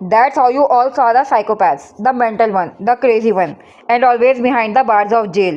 That's how you all saw the psychopaths, the mental one, the crazy one, and always behind the bars of jail.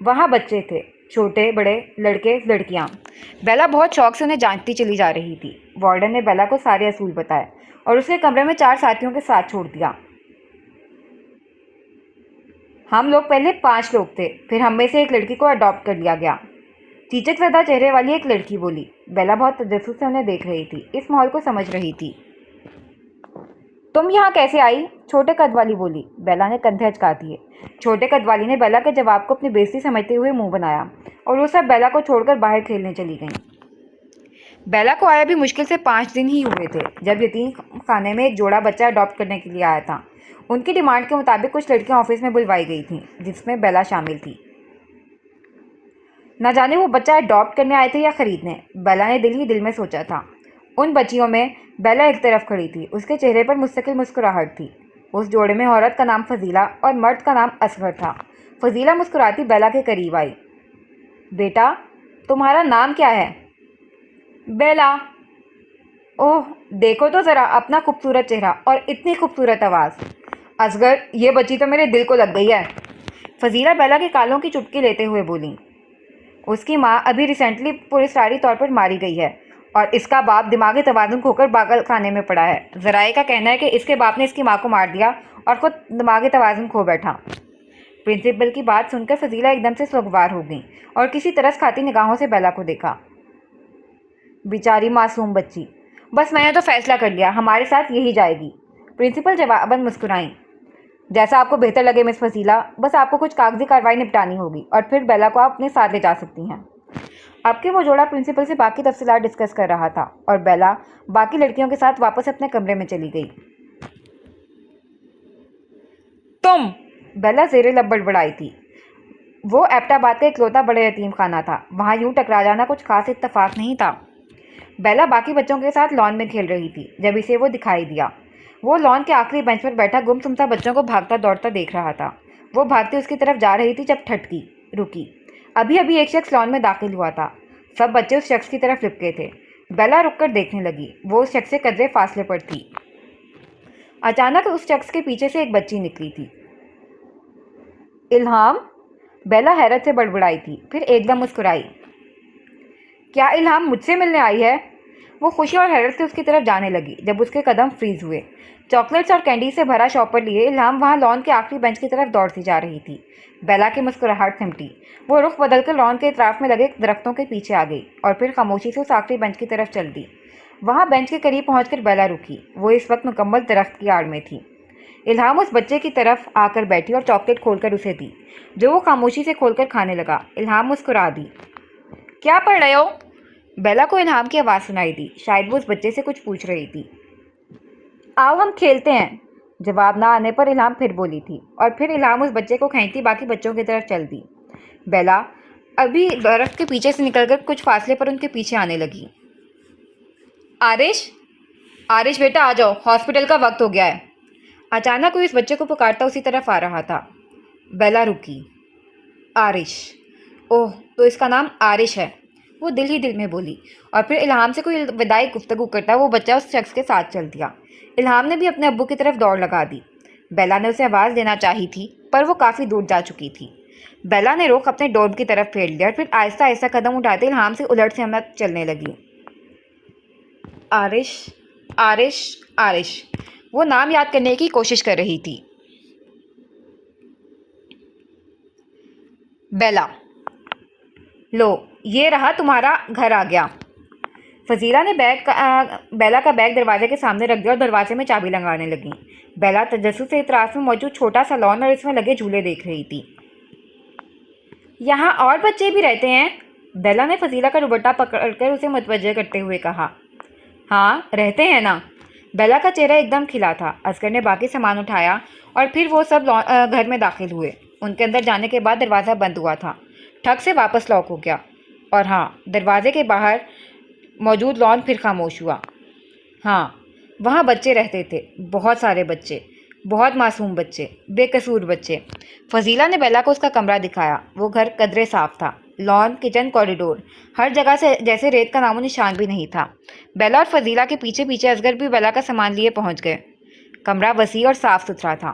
وہاں بچے تھے، چھوٹے بڑے، لڑکے لڑکیاں۔ بیلا بہت شوق سے انہیں جانچتی چلی جا رہی تھی۔ وارڈن نے بیلا کو سارے اصول بتائے اور اسے کمرے میں 4 ساتھیوں کے ساتھ چھوڑ دیا۔ ہم لوگ پہلے 5 لوگ تھے، پھر ہم میں سے ایک لڑکی کو اڈاپٹ کر لیا گیا، چیچک زدہ چہرے والی ایک لڑکی بولی۔ بیلا بہت تجسس سے انہیں دیکھ رہی تھی، اس ماحول کو سمجھ رہی تھی۔ تم یہاں کیسے آئی؟ چھوٹے قد والی بولی۔ بیلا نے کندھے اچکا دیے۔ چھوٹے قد والی نے بیلا کے جواب کو اپنی بےزتی سمجھتے ہوئے منہ بنایا اور وہ سب بیلا کو چھوڑ کر باہر کھیلنے چلی گئیں۔ بیلا کو آیا بھی مشکل سے 5 دن ہی ہوئے تھے جب یتیم خانے میں ایک جوڑا بچہ اڈاپٹ کرنے کے لیے آیا تھا۔ ان کی ڈیمانڈ کے مطابق کچھ لڑکیاں آفس میں بلوائی گئی تھیں، جس میں بیلا شامل تھی۔ نہ جانے وہ بچہ اڈاپٹ کرنے آئے تھے یا خریدنے، بیلا نے دل ہی دل میں سوچا تھا۔ ان بچیوں میں بیلا ایک طرف کھڑی تھی، اس کے چہرے پر مستقل مسکراہٹ تھی۔ اس جوڑے میں عورت کا نام فضیلہ اور مرد کا نام اصغر تھا۔ فضیلہ مسکراتی بیلا کے قریب آئی۔ بیٹا، تمہارا نام کیا ہے؟ بیلا۔ اوہ، دیکھو تو ذرا اپنا خوبصورت چہرہ اور اتنی خوبصورت آواز۔ اصغر، یہ بچی تو میرے دل کو لگ گئی ہے، فضیلہ بیلا کے کالوں کی چٹکی لیتے ہوئے بولی۔ اس کی ماں ابھی ریسنٹلی پراسراری طور پر ماری گئی ہے اور اس کا باپ دماغی توازن کھو کر پاگل خانے میں پڑا ہے۔ ذرائع کا کہنا ہے کہ اس کے باپ نے اس کی ماں کو مار دیا اور خود دماغی توازن کھو بیٹھا۔ پرنسپل کی بات سن کر فضیلہ ایک دم سے سوگوار ہو گئی اور کسی ترس کھاتی نگاہوں سے بیلا کو دیکھا۔ بیچاری معصوم بچی، بس میں نے تو فیصلہ کر لیا، ہمارے ساتھ یہی جائے گی، پرنسپل جواباً مسکرائیں۔ جیسا آپ کو بہتر لگے مس فضیلہ، بس آپ کو کچھ کاغذی کارروائی نپٹانی ہوگی اور پھر بیلا کو آپ اپنے ساتھ لے جا سکتی ہیں۔ اب کہ وہ جوڑا پرنسپل سے باقی تفصیلات ڈسکس کر رہا تھا اور بیلا باقی لڑکیوں کے ساتھ واپس اپنے کمرے میں چلی گئی۔ تم، بیلا زیر لب بڑبڑائی تھی۔ وہ ایبٹ آباد کا اکلوتا بڑا یتیم خانہ تھا، وہاں یوں ٹکرا جانا کچھ خاص اتفاق نہیں تھا۔ بیلا باقی بچوں کے ساتھ لان میں کھیل رہی تھی جب اسے وہ دکھائی دیا۔ وہ لان کے آخری بینچ پر بیٹھا گم سا بچوں کو بھاگتا دوڑتا دیکھ رہا تھا۔ وہ بھاگتی اس کی طرف جا رہی تھی جب ٹھٹکی، رکی۔ ابھی ایک شخص لان میں داخل ہوا تھا۔ سب بچے اس شخص کی طرف لپکے تھے۔ بیلا رک کر دیکھنے لگی، وہ اس شخص سے قدرے فاصلے پر تھی۔ اچانک اس شخص کے پیچھے سے ایک بچی نکلی تھی۔ الہام؟ بیلا حیرت سے بڑبڑائی تھی، پھر ایک دم مسکرائی۔ کیا الہام مجھ سے ملنے آئی ہے؟ وہ خوشی اور حیرت سے اس کی طرف جانے لگی جب اس کے قدم فریز ہوئے۔ چاکلیٹس اور کینڈی سے بھرا شاپر لیے الہام وہاں لان کے آخری بینچ کی طرف دوڑتی جا رہی تھی۔ بیلا کی مسکراہٹ تھمٹی۔ وہ رخ بدل کر لان کے اطراف میں لگے درختوں کے پیچھے آ گئی اور پھر خاموشی سے اس آخری بینچ کی طرف چل دی۔ وہاں بینچ کے قریب پہنچ کر بیلا رکی۔ وہ اس وقت مکمل درخت کی آڑ میں تھی۔ الہام اس بچے کی طرف آ کر بیٹھی اور چاکلیٹ کھول کر اسے دی، جو وہ خاموشی سے کھول کر کھانے لگا۔ الہام مسکرا دی۔ کیا پڑھ رہے ہو؟ بیلا کو الہام کی آواز سنائی دی، شاید وہ اس بچے سے کچھ پوچھ رہی تھی۔ آؤ ہم کھیلتے ہیں، جواب نہ آنے پر الہام پھر بولی تھی اور پھر الہام اس بچے کو کھینچتی باقی بچوں کی طرف چل دی۔ بیلا ابھی درخت کے پیچھے سے نکل کر کچھ فاصلے پر ان کے پیچھے آنے لگی۔ آرش بیٹا آ جاؤ، ہاسپٹل کا وقت ہو گیا ہے۔ اچانک کوئی اس بچے کو پکارتا اسی طرف آ رہا تھا۔ بیلا رکی۔ آرش، اوہ تو اس کا نام آرش ہے، وہ دل ہی دل میں بولی اور پھر الہام سے کوئی وداعی گفتگو کرتا وہ بچہ اس شخص کے ساتھ چل دیا۔ الہام نے بھی اپنے ابو کی طرف دوڑ لگا دی۔ بیلا نے اسے آواز دینا چاہی تھی پر وہ کافی دور جا چکی تھی۔ بیلا نے رخ اپنے ڈورم کی طرف پھیر لیا اور پھر آہستہ آہستہ قدم اٹھاتے الہام سے الٹ سمت چلنے لگی۔ آرش، آرش، آرش، وہ نام یاد کرنے کی کوشش کر رہی تھی۔ بیلا، لو یہ رہا تمہارا گھر آ گیا۔ فضیلہ نے بیلا کا بیگ دروازے کے سامنے رکھ دیا اور دروازے میں چابی لگانے لگی۔ بیلا تجسس سے اطراف میں موجود چھوٹا سا لان اور اس میں لگے جھولے دیکھ رہی تھی۔ یہاں اور بچے بھی رہتے ہیں؟ بیلا نے فضیلہ کا دوپٹہ پکڑ کر اسے متوجہ کرتے ہوئے کہا۔ ہاں رہتے ہیں نا۔ بیلا کا چہرہ ایک دم کھلا تھا۔ اصغر نے باقی سامان اٹھایا اور پھر وہ سب گھر میں داخل ہوئے۔ ان کے اندر جانے کے بعد دروازہ بند ہوا تھا، ٹھک سے واپس لاک ہو گیا اور ہاں دروازے کے باہر موجود لان پھر خاموش ہوا۔ ہاں وہاں بچے رہتے تھے، بہت سارے بچے، بہت معصوم بچے، بے قصور بچے۔ فضیلہ نے بیلا کو اس کا کمرہ دکھایا۔ وہ گھر قدرے صاف تھا، لان، کچن، کوریڈور، ہر جگہ سے جیسے ریت کا نام و نشان بھی نہیں تھا۔ بیلا اور فضیلہ کے پیچھے پیچھے اصغر بھی بیلا کا سامان لیے پہنچ گئے۔ کمرہ وسیع اور صاف ستھرا تھا،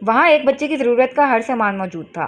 وہاں ایک بچے کی ضرورت کا ہر سامان موجود تھا۔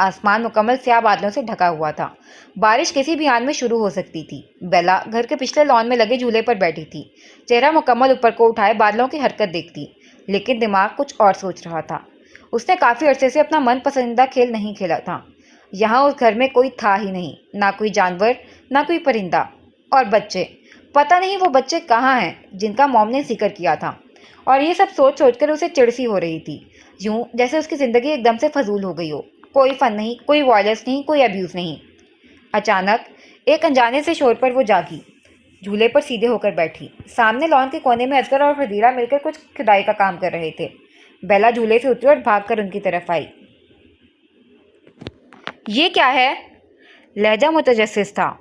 آسمان مکمل سیاہ بادلوں سے ڈھکا ہوا تھا۔ بارش کسی بھی آن میں شروع ہو سکتی تھی۔ بیلا گھر کے پچھلے لان میں لگے جھولے پر بیٹھی تھی، چہرہ مکمل اوپر کو اٹھائے بادلوں کی حرکت دیکھتی، لیکن دماغ کچھ اور سوچ رہا تھا۔ اس نے کافی عرصے سے اپنا من پسندیدہ کھیل نہیں کھیلا تھا۔ یہاں اس گھر میں کوئی تھا ہی نہیں، نہ کوئی جانور، نہ کوئی پرندہ، اور بچے، پتہ نہیں وہ بچے کہاں ہیں جن کا موم نے ذکر کیا تھا۔ اور یہ سب سوچ سوچ کر اسے چڑ سی ہو رہی تھی، یوں جیسے اس کی زندگی ایک دم سے فضول ہو گئی ہو۔ کوئی فن نہیں، کوئی وائلنس نہیں، کوئی ابیوز نہیں۔ اچانک ایک انجانے سے شور پر وہ جاگی، جھولے پر سیدھے ہو کر بیٹھی۔ سامنے لان کے کونے میں اصغر اور فضیلہ مل کر کچھ کھدائی کا کام کر رہے تھے۔ بیلا جھولے سے اتری اور بھاگ کر ان کی طرف آئی۔ یہ کیا ہے؟ لہجہ متجسس تھا۔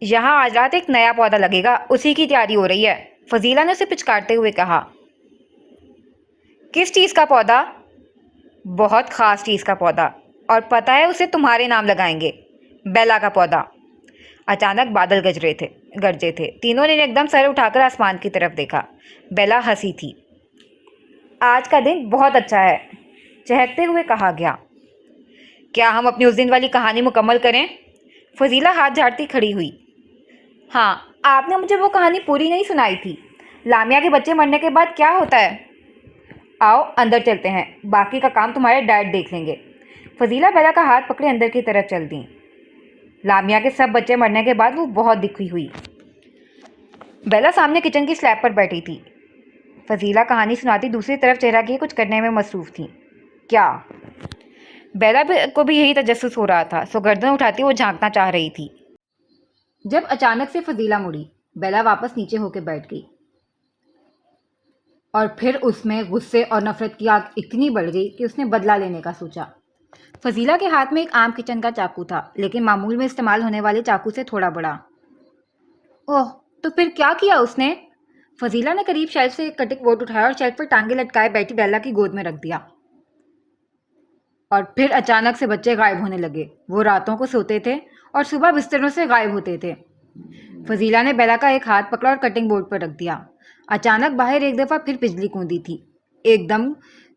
یہاں آج رات ایک نیا پودا لگے گا، اسی کی تیاری ہو رہی ہے، فضیلہ نے اسے پچکارتے ہوئے کہا۔ کس چیز کا پودا؟ بہت خاص چیز کا پودا، اور پتہ ہے اسے تمہارے نام لگائیں گے، بیلا کا پودا۔ اچانک بادل گرجے تھے۔ تینوں نے ایک دم سر اٹھا کر آسمان کی طرف دیکھا۔ بیلا ہنسی تھی۔ آج کا دن بہت اچھا ہے، چہکتے ہوئے کہا گیا۔ کیا ہم اپنی اس دن والی کہانی مکمل کریں؟ فضیلہ ہاتھ جھاڑتی کھڑی ہوئی۔ ہاں، آپ نے مجھے وہ کہانی پوری نہیں سنائی تھی، لامیا کے بچے مرنے کے بعد کیا ہوتا ہے؟ آؤ اندر چلتے ہیں، باقی کا کام تمہارے ڈیڈ دیکھ لیں گے۔ فضیلہ بیلا کا ہاتھ پکڑے اندر کی طرف چل دیں۔ لامیا کے سب بچے مرنے کے بعد وہ بہت دکھی ہوئی۔ بیلا سامنے کچن کی سلیب پر بیٹھی تھی۔ فضیلہ کہانی سناتی دوسری طرف چہرہ کیے کچھ کرنے میں مصروف تھی۔ کیا؟ بیلا کو بھی یہی تجسس ہو رہا تھا، سو گردن اٹھاتی وہ جھانکنا چاہ رہی تھی۔ جب اچانک سے فضیلہ مڑی، بیلا واپس نیچے ہو کے بیٹھ گئی، اور پھر اس میں غصے اور نفرت کی آگ اتنی بڑھ گئی کہ اس نے بدلہ لینے کا سوچا۔ فضیلہ کے ہاتھ میں ایک عام کچن کا چاقو تھا، لیکن معمول میں استعمال ہونے والے چاقو سے تھوڑا بڑا۔ اوہ، تو پھر کیا کیا اس نے؟ فضیلہ نے قریب شیلف سے ایک کٹنگ بورڈ اٹھایا اور شیلف پر ٹانگیں لٹکائے بیٹھی بیلا کی گود میں رکھ دیا۔ اور پھر اچانک سے بچے غائب ہونے لگے۔ وہ راتوں کو سوتے تھے اور صبح بستروں سے غائب ہوتے تھے۔ فضیلہ نے بیلا کا ایک ہاتھ پکڑا اور کٹنگ بورڈ پر رکھ دیا۔ اچانک باہر ایک دفعہ پھر بجلی کوندی تھی۔ ایک دم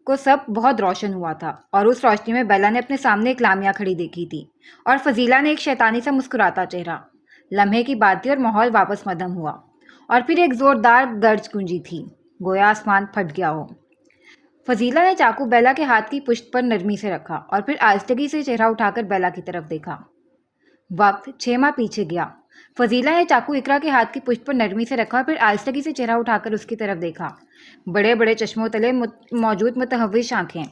کو سب بہت روشن ہوا تھا، اور اس روشنی میں بیلا نے اپنے سامنے ایک لامیا کھڑی دیکھی تھی، اور فضیلہ نے ایک شیطانی سا مسکراتا چہرہ۔ لمحے کی بات تھی اور ماحول واپس مدھم ہوا، اور پھر ایک زوردار گرج گونجی تھی، گویا آسمان پھٹ گیا ہو۔ فضیلہ نے چاقو بیلا کے ہاتھ کی پشت پر نرمی سے رکھا، اور پھر آہستگی سے چہرہ اٹھا کر بیلا کی طرف دیکھا۔ وقت 6 ماہ پیچھے گیا۔ فضیلہ نے چاقو اقرا کے ہاتھ کی پشت پر نرمی سے رکھا اور پھر آہستگی سے چہرہ اٹھا کر اس کی طرف دیکھا۔ بڑے بڑے چشموں تلے موجود متحوش آنکھیں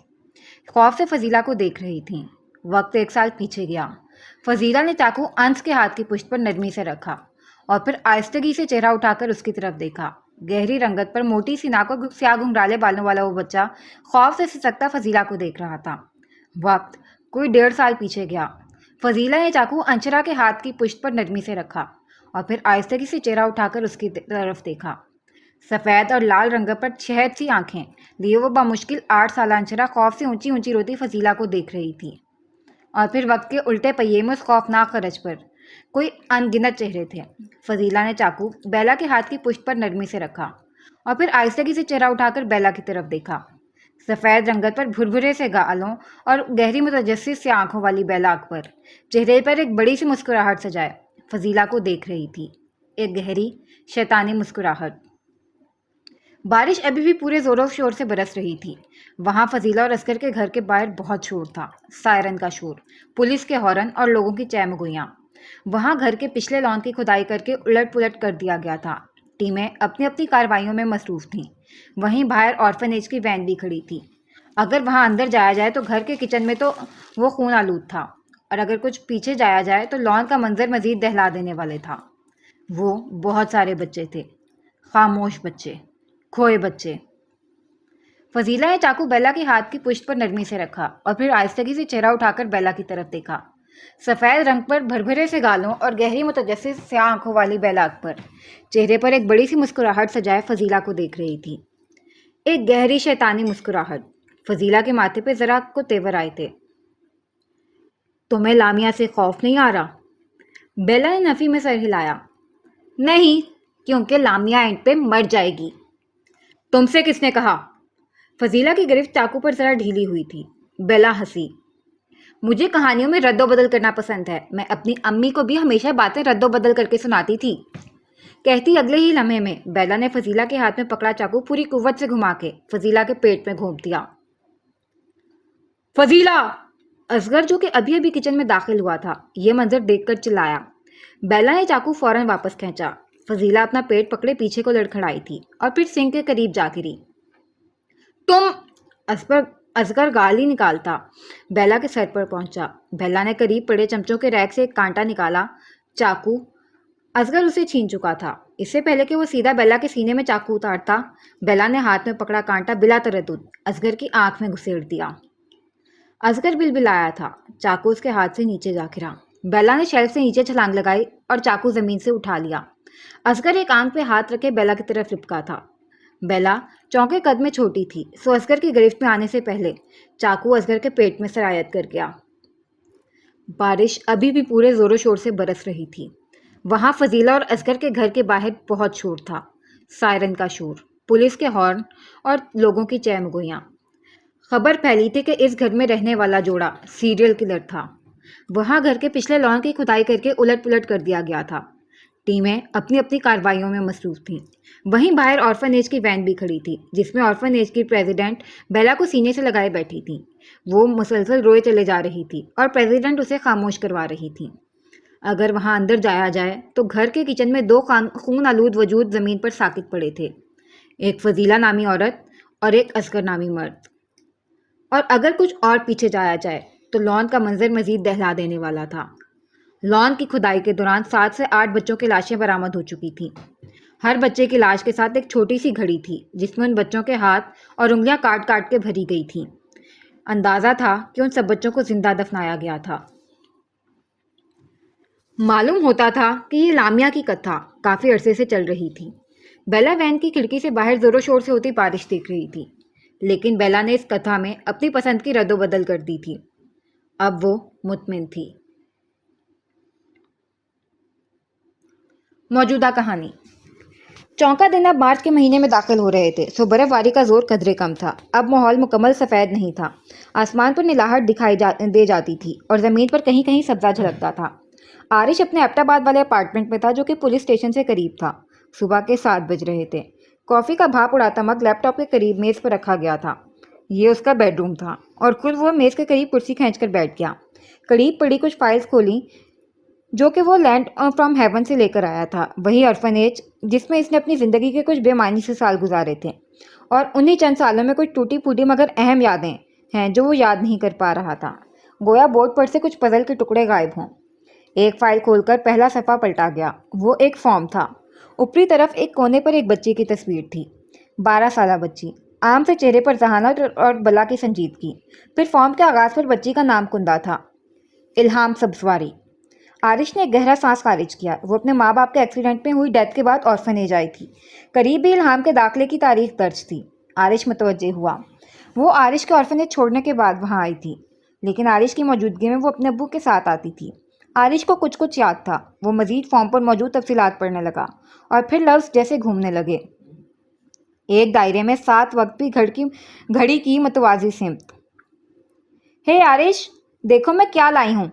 خوف سے فضیلہ کو دیکھ رہی تھیں۔ وقت 1 سال پیچھے گیا۔ فضیلہ نے چاقو انس کے ہاتھ کی پشت پر نرمی سے رکھا اور پھر آہستگی سے چہرہ اٹھا کر اس کی طرف دیکھا۔ گہری رنگت پر موٹی سی ناک اور سیاہ گھنگرالے بالوں والا وہ بچہ خوف سے سسکتا فضیلہ کو دیکھ رہا تھا۔ وقت کوئی 1.5 سال پیچھے گیا۔ فضیلہ نے چاقو انشرا کے ہاتھ کی پشت پر نرمی سے رکھا اور پھر آہستگی سے چہرہ اٹھا کر اس کی طرف دیکھا۔ سفید اور لال رنگت پر شہد سی آنکھیں لیے وہ بمشکل 8 سالہ انشرا خوف سے اونچی اونچی روتی فضیلہ کو دیکھ رہی تھی، اور پھر وقت کے الٹے پہیے میں اس خوفناک خرچ پر کوئی ان گنت چہرے تھے۔ فضیلہ نے چاقو بیلا کے ہاتھ کی پشت پر نرمی سے رکھا اور پھر آہستگی سے چہرہ اٹھا کر بیلا کی طرف دیکھا۔ سفید رنگت پر بھربھرے سے گالوں اور گہری متجسس سے آنکھوں والی بیلا اکبر چہرے پر ایک بڑی سی مسکراہٹ سجائے فضیلہ کو دیکھ رہی تھی، ایک گہری شیطانی مسکراہٹ۔ بارش ابھی بھی پورے زور و شور سے برس رہی تھی۔ وہاں فضیلہ اور اصغر کے گھر کے باہر بہت شور تھا، سائرن کا شور، پولیس کے ہارن اور لوگوں کی چہمگوئیاں۔ وہاں گھر کے پچھلے لان کی کھدائی کر کے الٹ پلٹ کر دیا گیا تھا۔ ٹیمیں اپنی اپنی کارروائیوں میں مصروف تھیں۔ وہیں باہر آرفنیج کی وین بھی کھڑی تھی۔ اگر وہاں اندر جایا جائے تو گھر کے کچن میں تو وہ خون آلود تھا، اور اگر کچھ پیچھے جایا جائے تو لان کا منظر مزید دہلا دینے والے تھا۔ وہ بہت سارے بچے تھے، خاموش بچے، کھوئے بچے۔ فضیلہ نے چاقو بیلا کے ہاتھ کی پشت پر نرمی سے رکھا اور پھر آہستگی سے چہرہ اٹھا کر بیلا کی طرف دیکھا۔ سفید رنگ پر بھربھرے سے گالوں اور گہری متجسس سیاہ آنکھوں والی بیلا اکبر چہرے پر ایک بڑی سی مسکراہٹ سجائے فضیلہ کو دیکھ رہی تھی، ایک گہری شیطانی مسکراہٹ۔ فضیلہ کے ماتھے پہ ذرا کو تیور آئے تھے۔ تمہیں لامیا سے خوف نہیں آ رہا؟ بیلا نے نفی میں سر ہلایا۔ نہیں، کیونکہ لامیا اینڈ پہ مر جائے گی۔ تم سے کس نے کہا؟ فضیلہ کی گرفت چاقو پر ذرا ڈھیلی ہوئی تھی۔ بیلا ہنسی۔ مجھے کہانیوں میں رد و بدل کرنا پسند ہے، میں اپنی امی کو بھی ہمیشہ باتیں رد و بدل کر کے سناتی تھی، کہتی اگلے ہی لمحے میں بیلا نے فضیلہ کے ہاتھ میں پکڑا چاقو پوری قوت سے گھما کے فضیلہ کے پیٹ میں گھونپ دیا۔ فضیلہ! اصغر جو کہ ابھی ابھی کچن میں داخل ہوا تھا یہ منظر دیکھ کر چلایا۔ بیلا نے چاقو فوراً واپس کھینچا۔ فضیلہ اپنا پیٹ پکڑے پیچھے کو لڑکھڑائی تھی اور پھر سنک کے قریب جا گری۔ تم! اصغر گالی نکالتا بیلا کے سر پر پہنچا۔ بیلا نے قریب پڑے چمچوں کے ریک سے ایک کانٹا نکالا۔ چاقو اصغر اسے چھین چکا تھا۔ اس سے پہلے کہ وہ سیدھا بیلا کے سینے میں چاقو اتارتا، بیلا نے ہاتھ میں پکڑا کانٹا بلا تردد اصغر کی آنکھ میں گھسیڑ دیا۔ اصغر بلبلایا تھا۔ چاقو اس کے ہاتھ سے نیچے جا گرا۔ بیلا نے شیلف سے نیچے چھلانگ لگائی اور چاقو زمین سے اٹھا لیا۔ اصغر ایک آنکھ پہ ہاتھ رکھے بیلا کی طرف لپکا تھا۔ بیلا چونکے قد میں چھوٹی تھی، سو اصغر کی گرفت میں آنے سے پہلے چاقو اصغر کے پیٹ میں سرایت کر گیا۔ بارش ابھی بھی پورے زور و شور سے برس رہی تھی۔ وہاں فضیلہ اور اصغر کے گھر کے باہر بہت شور تھا، سائرن کا شور، پولیس کے ہارن اور لوگوں کی چہمگوئیاں۔ خبر پھیلی تھی کہ اس گھر میں رہنے والا جوڑا سیریل کلر تھا۔ وہاں گھر کے پچھلے لان کی کھدائی کر کے الٹ پلٹ کر دیا گیا تھا۔ ٹیمیں اپنی اپنی کارروائیوں میں مصروف تھیں۔ وہیں باہر آرفن ایج کی وین بھی کھڑی تھی جس میں آرفن ایج کی پریزیڈنٹ بیلا کو سینے سے لگائے بیٹھی تھی۔ وہ مسلسل روئے چلے جا رہی تھی اور پریزیڈنٹ اسے خاموش کروا رہی تھی۔ اگر وہاں اندر جایا جائے تو گھر کے کچن میں دو خون آلود وجود زمین پر ساکت پڑے تھے، ایک فضیلہ نامی عورت اور ایک اصغر نامی مرد۔ اور اگر کچھ اور پیچھے جایا جائے تو لان کا منظر مزید دہلا دینے والا تھا۔ لان کی کھدائی کے دوران 7 سے 8 بچوں کی لاشیں برآمد ہو چکی تھیں۔ ہر بچے کی لاش کے ساتھ ایک چھوٹی سی گھڑی تھی جس میں ان بچوں کے ہاتھ اور انگلیاں کاٹ کاٹ کے بھری گئی تھیں۔ اندازہ تھا کہ ان سب بچوں کو زندہ دفنایا گیا تھا۔ معلوم ہوتا تھا کہ یہ لامیا کی کتھا کافی عرصے سے چل رہی تھی۔ بیلا وین کی کھڑکی سے باہر زور و شور سے ہوتی بارش دیکھ رہی تھی، لیکن بیلا نے اس کتھا میں اپنی پسند کی رد و بدل کر دی تھی۔ اب وہ مطمئن تھی۔ موجودہ کہانی۔ چونکا دن اب مارچ کے مہینے میں داخل ہو رہے تھے، سو برف باری کا زور قدرے کم تھا۔ اب ماحول مکمل سفید نہیں تھا، آسمان پر نلاہٹ دکھائی دے جاتی تھی اور زمین پر کہیں کہیں سبزہ جھلکتا تھا۔ عارش اپنے ایبٹ آباد والے اپارٹمنٹ میں تھا جو کہ پولیس اسٹیشن سے قریب تھا۔ صبح کے 7 بج رہے تھے۔ کافی کا بھاپ اڑاتا مگ لیپ ٹاپ کے قریب میز پر رکھا گیا تھا۔ یہ اس کا بیڈ روم تھا اور خود وہ میز کے قریب کرسی کھینچ کر بیٹھ گیا۔ قریب پڑی کچھ فائلز کھولیں جو کہ وہ لینڈ فرام ہیون سے لے کر آیا تھا، وہی آرفن ایج جس میں اس نے اپنی زندگی کے کچھ بے معنی سے سال گزارے تھے، اور انہی چند سالوں میں کچھ ٹوٹی پھوٹی مگر اہم یادیں ہیں جو وہ یاد نہیں کر پا رہا تھا، گویا بورڈ پر سے کچھ پزل کے ٹکڑے غائب ہوں۔ ایک فائل کھول کر پہلا صفحہ پلٹا گیا۔ وہ ایک فارم تھا۔ اوپری طرف ایک کونے پر ایک بچی کی تصویر تھی، 12 سالہ بچی، عام سے چہرے پر ذہانت اور بلا کی سنجیدگی۔ پھر فارم کے آغاز پر بچی کا نام کندہ تھا، الہام سبزواری۔ عارش نے ایک گہرا سانس خارج کیا۔ وہ اپنے ماں باپ کے ایکسیڈنٹ میں ہوئی ڈیتھ کے بعد آرفن ایج آئی تھی۔ قریب بھی الہام کے داخلے کی تاریخ درج تھی۔ عارش متوجہ ہوا۔ وہ عارش کے آرفن ایج چھوڑنے کے بعد وہاں آئی تھی، لیکن عارش کی موجودگی میں وہ اپنے ابو کے ساتھ آتی تھی۔ عارش کو کچھ یاد تھا۔ وہ مزید فارم پر موجود تفصیلات پڑھنے لگا اور پھر لفظ جیسے گھومنے لگے۔ ایک دائرے میں 7 وقت بھی گھڑی کی متوازی سمت۔ ہے عارش، دیکھو میں کیا لائی ہوں۔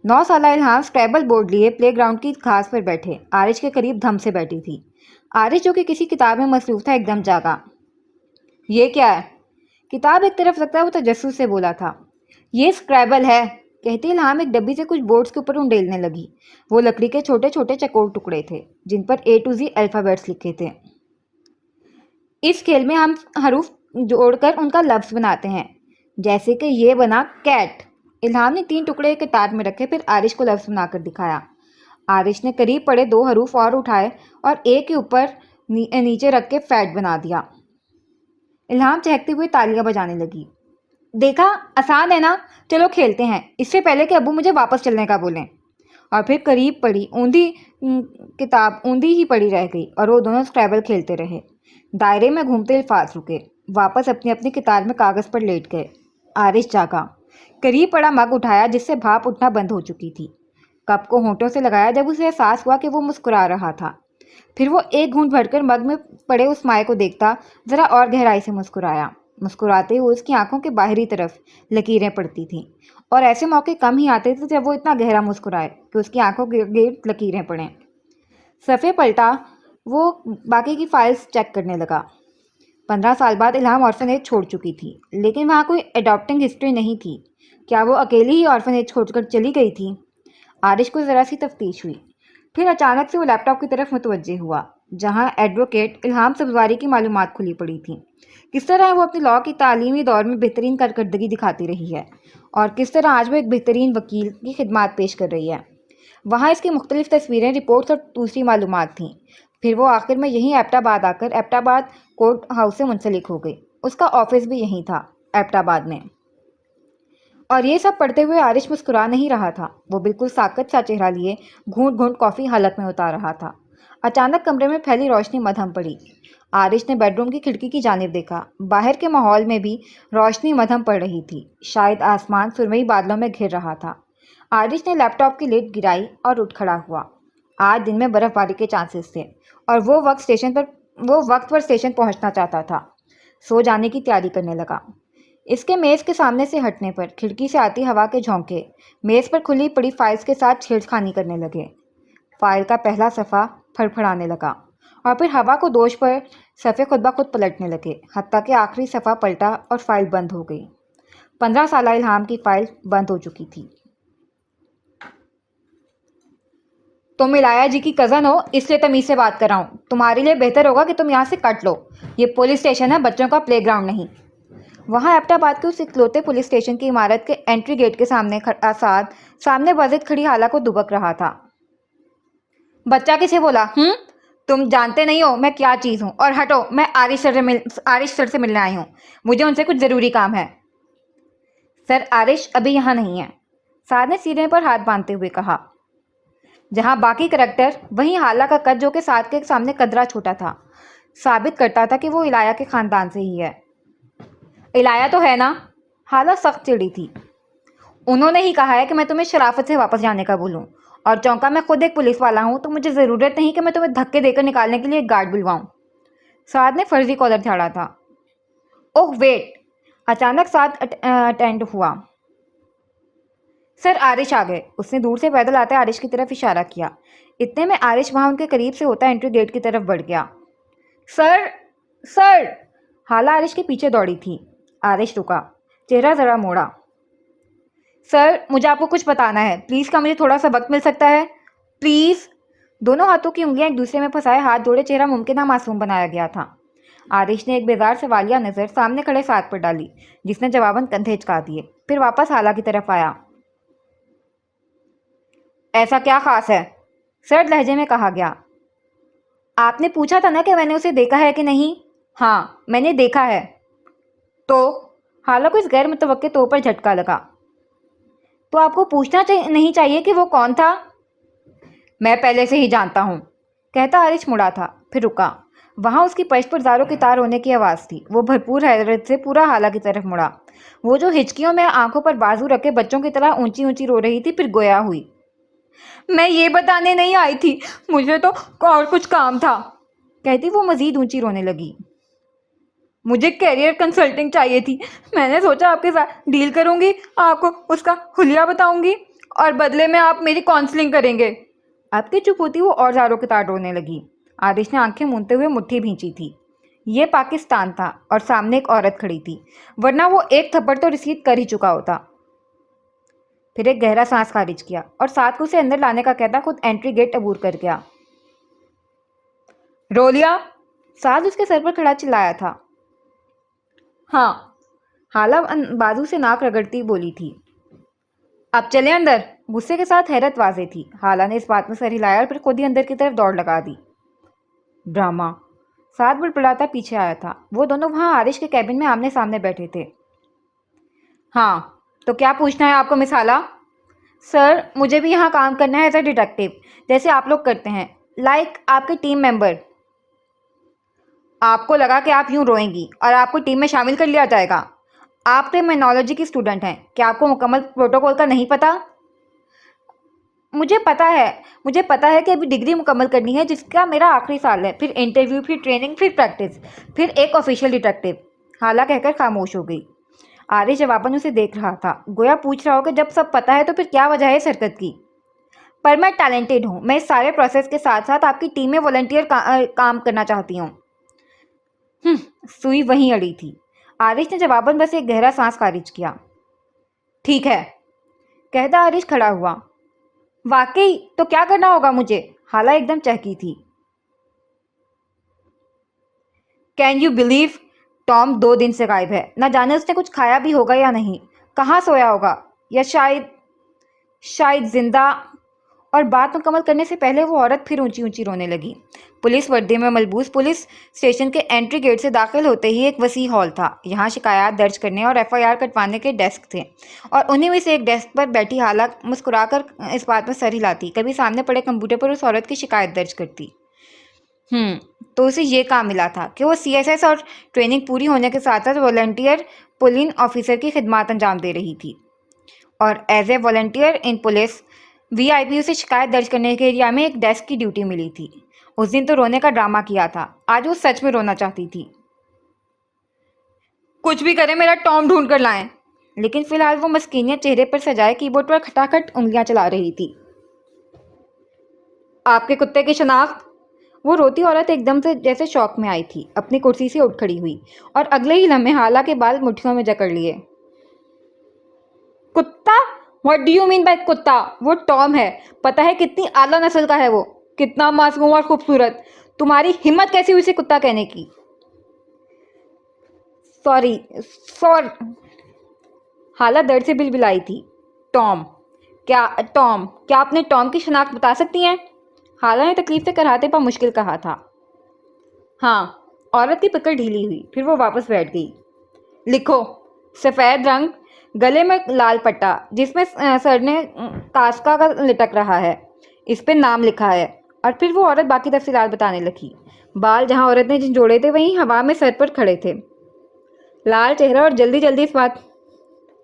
9 سالہ الہام اسکریبل بورڈ لیے پلے گراؤنڈ کی گھاس پر بیٹھے عارش کے قریب دھم سے بیٹھی تھی۔ عارش جو کہ کسی کتاب میں مصروف تھا ایک دم جاگا۔ یہ کیا ہے؟ کتاب ایک طرف رکھتا وہ تجسس سے بولا تھا۔ یہ اسکریبل ہے، کہتی الہام ایک ڈبی سے کچھ بورڈز کے اوپر انڈیلنے لگی۔ وہ لکڑی کے چھوٹے چھوٹے چکور ٹکڑے تھے جن پر A to Z الفابیٹس لکھے تھے۔ اس کھیل میں ہم حروف جوڑ کر ان کا لفظ بناتے ہیں، جیسے کہ یہ بنا کیٹ۔ الہام نے 3 ٹکڑے قطار میں رکھے، پھر عارش کو لفظ بنا کر دکھایا۔ عارش نے قریب پڑے 2 حروف اور اٹھائے اور ایک کے اوپر نیچے رکھ کے فیٹ بنا دیا۔ الہام چہکتے ہوئے تالیاں بجانے لگی۔ دیکھا، آسان ہے نا، چلو کھیلتے ہیں، اس سے پہلے کہ ابو مجھے واپس چلنے کا بولیں۔ اور پھر قریب پڑی کتاب اوندھی ہی پڑی رہ گئی اور وہ دونوں اسکریبل کھیلتے رہے۔ دائرے میں گھومتے الفاظ رکے، واپس اپنی اپنی کتار میں کاغذ پر لیٹ گئے۔ عارش جاگا، قریب پڑا مگ اٹھایا جس سے بھاپ اٹھنا بند ہو چکی تھی، کپ کو ہونٹوں سے لگایا جب اسے احساس ہوا کہ وہ مسکرا رہا تھا۔ پھر وہ ایک گھونٹ بھر کر مگ میں پڑے اس مائع کو دیکھتا ذرا اور گہرائی سے مسکرایا۔ مسکراتے ہوئے اس کی آنکھوں کے باہری طرف لکیریں پڑتی تھیں، اور ایسے موقع کم ہی آتے تھے جب وہ اتنا گہرا مسکرائے کہ اس کی آنکھوں کے گرد لکیریں پڑیں۔ صفحے پلٹا، وہ باقی کی فائلز چیک کرنے لگا۔ 15 سال بعد الہام آرفنیج چھوڑ چکی تھی، لیکن وہاں کوئی اڈاپٹنگ ہسٹری نہیں تھی۔ کیا وہ اکیلی ہی آرفنیج چھوڑ کر چلی گئی تھی؟ عارش کو ذرا سی تفتیش ہوئی، پھر اچانک سے وہ لیپ ٹاپ کی طرف متوجہ ہوا جہاں ایڈوکیٹ الہام سبزواری کی معلومات کھلی پڑی تھیں۔ کس طرح وہ اپنی لاء کی تعلیمی دور میں بہترین کارکردگی دکھاتی رہی ہے، اور کس طرح آج وہ ایک بہترین وکیل کی خدمات پیش کر رہی ہے۔ وہاں اس کی مختلف تصویریں، رپورٹس اور دوسری معلومات تھیں۔ پھر وہ آخر میں یہیں ایبٹ آباد آ کر ایبٹ آباد کورٹ ہاؤس سے منسلک ہو گئی۔ اس کا آفس بھی یہیں تھا، ایبٹ آباد میں۔ اور یہ سب پڑھتے ہوئے عارش مسکرا نہیں رہا تھا، وہ بالکل ساکت سا چہرہ لیے گھونٹ گھونٹ کافی حلق میں اتار رہا تھا۔ اچانک کمرے میں پھیلی روشنی مدھم پڑی۔ عارش نے بیڈ روم کی کھڑکی کی جانب دیکھا۔ باہر کے ماحول میں بھی روشنی مدھم پڑ رہی تھی، شاید آسمان سرمئی بادلوں میں گھر رہا تھا۔ عارش نے لیپ ٹاپ کی لڈ گرائی اور اٹھ کھڑا ہوا۔ آج دن میں برف باری کے چانسز تھے، اور وہ وقت پر اسٹیشن پہنچنا چاہتا تھا۔ سو جانے کی تیاری کرنے لگا۔ اس کے میز کے سامنے سے ہٹنے پر کھڑکی سے آتی ہوا کے جھونکے میز پر کھلی پڑی فائلز کے ساتھ چھیڑ خانی کرنے لگے۔ فائل کا پہلا صفحہ پھڑ پھڑانے لگا، اور پھر ہوا کو دوش پر صفحے خود بخود پلٹنے لگے، حتیٰ کہ آخری صفحہ پلٹا اور فائل بند ہو گئی۔ 15 سالہ الہام کی فائل بند ہو چکی تھی۔ تم الہیہ جی کی کزن ہو، اس لیے تمیز سے بات کر رہا ہوں۔ تمہارے لیے بہتر ہوگا کہ تم یہاں سے کٹ لو، یہ پولیس اسٹیشن ہے، بچوں کا پلے گراؤنڈ نہیں۔ وہاں ایبٹ آباد کے اس اکلوتے پولیس اسٹیشن کی عمارت کے انٹری گیٹ کے سامنے بازد کھڑی حالہ کو دبک رہا تھا۔ بچہ کسے بولا؟ تم جانتے نہیں ہو میں کیا چیز ہوں، اور ہٹو، میں عارش سر سے ملنے آئی ہوں، مجھے ان سے کچھ ضروری کام ہے۔ سر عارش ابھی یہاں نہیں ہے، سعد نے سینے پر ہاتھ باندھتے ہوئے کہا۔ جہاں باقی کریکٹر، وہیں حالہ کا قد، جو کہ سعد کے سامنے قدرہ چھوٹا تھا، ثابت کرتا تھا کہ وہ الہیہ کے خاندان سے ہی ہے۔ الہیہ تو ہے نا؟ حالہ سخت چڑی تھی۔ انہوں نے ہی کہا ہے کہ میں تمہیں شرافت سے واپس جانے کا بولوں، اور چونکہ میں خود ایک پولیس والا ہوں تو مجھے ضرورت نہیں کہ میں تمہیں دھکے دے کر نکالنے کے لیے ایک گارڈ بلواؤں۔ سعد نے فرضی کالر جھاڑا تھا۔ اوہ ویٹ! اچانک سعد اٹینڈ ہوا۔ سر عارش آ گئے، اس نے دور سے پیدل آتے عارش کی طرف اشارہ کیا۔ اتنے میں عارش وہاں ان کے قریب سے ہوتا انٹری گیٹ کی طرف بڑھ گیا۔ سر! حالہ عارش کے پیچھے دوڑی تھی۔ عارش رکا، چہرہ ذرا موڑا۔ سر، مجھے آپ کو کچھ بتانا ہے، پلیز کیا مجھے تھوڑا سا وقت مل سکتا ہے؟ پلیز! دونوں ہاتھوں کی انگلیاں ایک دوسرے میں پھنسائے ہاتھ جوڑے چہرہ ممکنہ معصوم بنایا گیا تھا۔ عارش نے ایک بیزار سوالیہ نظر سامنے کھڑے سعد پر ڈالی، جس نے جواباً کندھے ہچکا دیے، پھر واپس حالہ کی طرف آیا۔ ایسا کیا خاص ہے؟ سرد لہجے میں کہا گیا۔ آپ نے پوچھا تھا نا کہ میں نے اسے دیکھا ہے کہ نہیں؟ ہاں، میں نے دیکھا ہے۔ تو؟ حالہ کو اس غیر متوقع طور پر جھٹکا لگا۔ تو آپ کو پوچھنا نہیں چاہیے کہ وہ کون تھا؟ میں پہلے سے ہی جانتا ہوں، کہتا عارش مڑا تھا، پھر رکا۔ وہاں اس کی پشت پر زاروں کی تار ہونے کی آواز تھی۔ وہ بھرپور حیرت سے پورا حالہ کی طرف مڑا، وہ جو ہچکیوں میں آنکھوں پر بازو رکھے بچوں کی طرح اونچی اونچی رو رہی تھی، پھر گویا ہوئی۔ میں یہ بتانے نہیں آئی تھی، مجھے تو اور کچھ کام تھا، کہتی وہ مزید اونچی رونے لگی۔ مجھے کیریئر کنسلٹنگ چاہیے تھی، میں نے سوچا آپ کے ساتھ ڈیل کروں گی، آپ کو اس کا حلیہ بتاؤں گی، اور بدلے میں آپ میری کاؤنسلنگ کریں گے۔ اب کی چپ ہوتی وہ اور زاروں کے تار رونے لگی۔ عارش نے آنکھیں مونتے ہوئے مٹھی بھینچی تھی۔ یہ پاکستان تھا، اور سامنے ایک عورت کھڑی تھی، ورنہ وہ ایک تھپڑ تو رسید کر ہی چکا ہوتا۔ پھر ایک گہرا سانس خارج کیا، اور سعد کو اسے اندر لانے کا کہتا خود انٹری گیٹ عبور کر گیا۔ رولیا! سعد اس کے سر پر کھڑا چلایا تھا۔ ہاں، حالہ بازو سے ناک رگڑتی بولی تھی۔ اب چلیں اندر؟ غصے کے ساتھ حیرت واضح تھی۔ حالہ نے اس بات میں سر ہلایا اور پھر خود ہی اندر کی طرف دوڑ لگا دی۔ ڈرامہ! سعد بڑبڑاتا پیچھے آیا تھا۔ وہ دونوں وہاں عارش کے کیبن میں آمنے سامنے بیٹھے تھے۔ ہاں، تو کیا پوچھنا ہے آپ کو مس حالہ؟ سر، مجھے بھی یہاں کام کرنا ہے ایز اے ڈیٹیکٹیو، جیسے آپ لوگ کرتے ہیں، لائک آپ کے ٹیم ممبر۔ آپ کو لگا کہ آپ یوں روئیں گی اور آپ کو ٹیم میں شامل کر لیا جائے گا؟ آپ کرمنالوجی کی اسٹوڈنٹ ہیں، کیا آپ کو مکمل پروٹوکول کا نہیں پتہ؟ مجھے پتا ہے کہ ابھی ڈگری مکمل کرنی ہے، جس کا میرا آخری سال ہے، پھر انٹرویو، پھر ٹریننگ، پھر پریکٹس، پھر ایک آفیشیل ڈیٹیکٹیو۔ حالہ کہہ کر خاموش ہو گئی۔ عارش جواباً اسے دیکھ رہا تھا، گویا پوچھ رہا ہو کہ جب سب پتہ ہے تو پھر کیا وجہ ہے اس حرکت کی؟ پر میں ٹیلنٹڈ ہوں، میں اس سارے پروسیس کے ساتھ ساتھ آپ کی ٹیم میں والنٹیئر کام کرنا چاہتی ہوں۔ سوئی وہیں اڑی تھی۔ عارش نے جواباً بس ایک گہرا سانس خارج کیا۔ ٹھیک ہے، کہتا عارش کھڑا ہوا۔ واقعی؟ تو کیا کرنا ہوگا مجھے؟ حالہ ایک دم چہکی تھی۔ کین یو بلیو ٹام 2 دن سے غائب ہے، نہ جانے اس نے کچھ کھایا بھی ہوگا یا نہیں، کہاں سویا ہوگا، یا شاید زندہ۔ اور بات مکمل کرنے سے پہلے وہ عورت پھر اونچی اونچی رونے لگی۔ پولیس وردی میں ملبوس پولیس اسٹیشن کے انٹری گیٹ سے داخل ہوتے ہی ایک وسیع ہال تھا۔ یہاں شکایات درج کرنے اور FIR کٹوانے کے ڈیسک تھے، اور انہی میں سے ایک ڈیسک پر بیٹھی حالہ مسکرا کر اس بات میں سر ہلاتی، کبھی سامنے پڑے کمپیوٹر پر اس عورت کی شکایت درج کرتی۔ تو اسے یہ کام ملا تھا کہ وہ CSS اور ٹریننگ پوری ہونے کے ساتھ ساتھ والنٹیئر پولنگ آفیسر کی خدمات انجام دے رہی تھی، اور as a volunteer in police VIP اسے شکایت درج کرنے کے ایریا میں ایک ڈیسک کی ڈیوٹی ملی تھی۔ اس دن تو رونے کا ڈرامہ کیا تھا، آج وہ سچ میں رونا چاہتی تھی۔ کچھ بھی کریں میرا ٹام ڈھونڈ کر لائیں۔ لیکن فی الحال وہ مسکینیت چہرے پر سجائے کی بورڈ پر کھٹاکھٹ انگلیاں چلا رہی تھی۔ آپ کے کتے کی شناخت؟ وہ روتی عورت ایک دم سے جیسے شوق میں آئی تھی، اپنی کرسی سے اٹھ کھڑی ہوئی اور اگلے ہی لمحے حالہ کے بال مٹھیوں میں جکڑ لیے۔ کتا؟ What do you mean by کتا؟ وہ ٹام ہے، پتہ ہے کتنی اعلیٰ نسل کا ہے وہ، کتنا معصوم اور خوبصورت، تمہاری ہمت کیسی ہوئی اسے کتا کہنے کی؟ سوری۔ حالہ درد سے بلبلائی تھی۔ ٹام؟ کیا اپنے ٹام کی شناخت بتا سکتی ہیں؟ حالہ نے تکلیف سے کراہتے پا مشکل کہا تھا۔ ہاں۔ عورت کی پکڑ ڈھیلی ہوئی، پھر وہ واپس بیٹھ گئی۔ لکھو۔ سفید رنگ، گلے میں لال پٹا جس میں سرنے کاسکا کا لٹک رہا ہے، اس پہ نام لکھا ہے۔ اور پھر وہ عورت باقی تفصیلات بتانے لگی۔ بال جہاں عورت نے جوڑے تھے وہیں ہوا میں سر پر کھڑے تھے، لال چہرہ، اور جلدی اس بات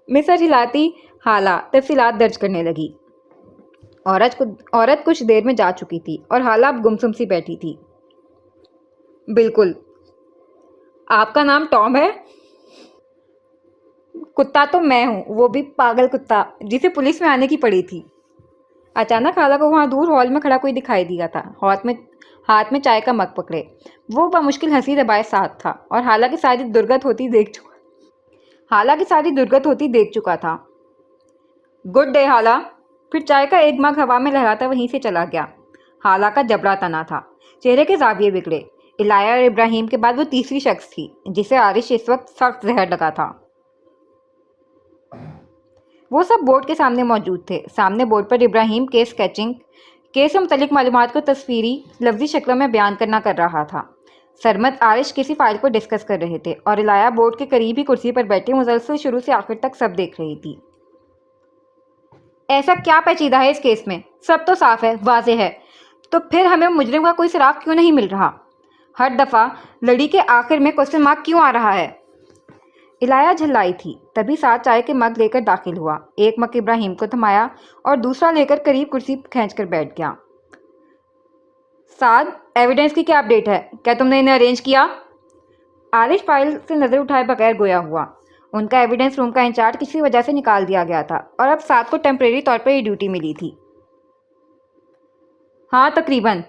میں سر ہلاتی حالہ تفصیلات درج کرنے لگی۔ عورت کچھ دیر میں جا چکی تھی اور حالہ اب گمسم سی بیٹھی تھی۔ بالکل۔ آپ کا نام ٹام ہے؟ کتا تو میں ہوں، وہ بھی پاگل کتا جسے پولیس میں آنے کی پڑی تھی۔ اچانک حالہ کو وہاں دور ہال میں کھڑا کوئی دکھائی دیا تھا، ہاتھ میں چائے کا مگ پکڑے۔ وہ بمشکل ہنسی دبائے ساتھ تھا اور حالہ کی ساری درگت ہوتی دیکھ چکا تھا۔ گڈ ڈے حالہ۔ پھر چائے کا ایک مگ ہوا میں لہراتا وہیں سے چلا گیا۔ حالہ کا جبڑا تنا تھا، چہرے کے زاویے بگڑے۔ الہیہ اور ابراہیم کے بعد وہ تیسری شخص تھی جسے عارش اس وقت سخت زہر لگا تھا۔ وہ سب بورڈ کے سامنے موجود تھے۔ سامنے بورڈ پر ابراہیم کیس سے متعلق معلومات کو تصویری لفظی شکلوں میں بیان کر رہا تھا۔ سرمد عارش کسی فائل کو ڈسکس کر رہے تھے، اور الہیہ بورڈ کے قریب ہی کرسی پر بیٹھی مسلسل شروع سے آخر تک سب دیکھ رہی تھی۔ ایسا کیا پیچیدہ ہے اس کیس میں؟ سب تو صاف ہے، واضح ہے، تو پھر ہمیں مجرم کا کوئی سراغ کیوں نہیں مل رہا؟ ہر دفعہ لڑی کے آخر میں کوسچن مارک کیوں آ رہا ہے؟ الہیہ جھلائی تھی، تبھی ساتھ چائے کے مگ لے کر داخل ہوا، ایک مگ ابراہیم کو تھمایا اور دوسرا لے کر قریب کرسی کھینچ کر بیٹھ گیا۔ سعد، ایویڈنس کی کیا اپڈیٹ ہے؟ کیا تم نے انہیں ارینج کیا؟ عارش فائل سے نظر اٹھائے بغیر گویا ہوا۔ ان کا ایویڈنس روم کا انچارج کسی وجہ سے نکال دیا گیا تھا، اور اب سعد کو ٹیمپریری طور پر یہ ڈیوٹی ملی تھی۔ ہاں تقریباً۔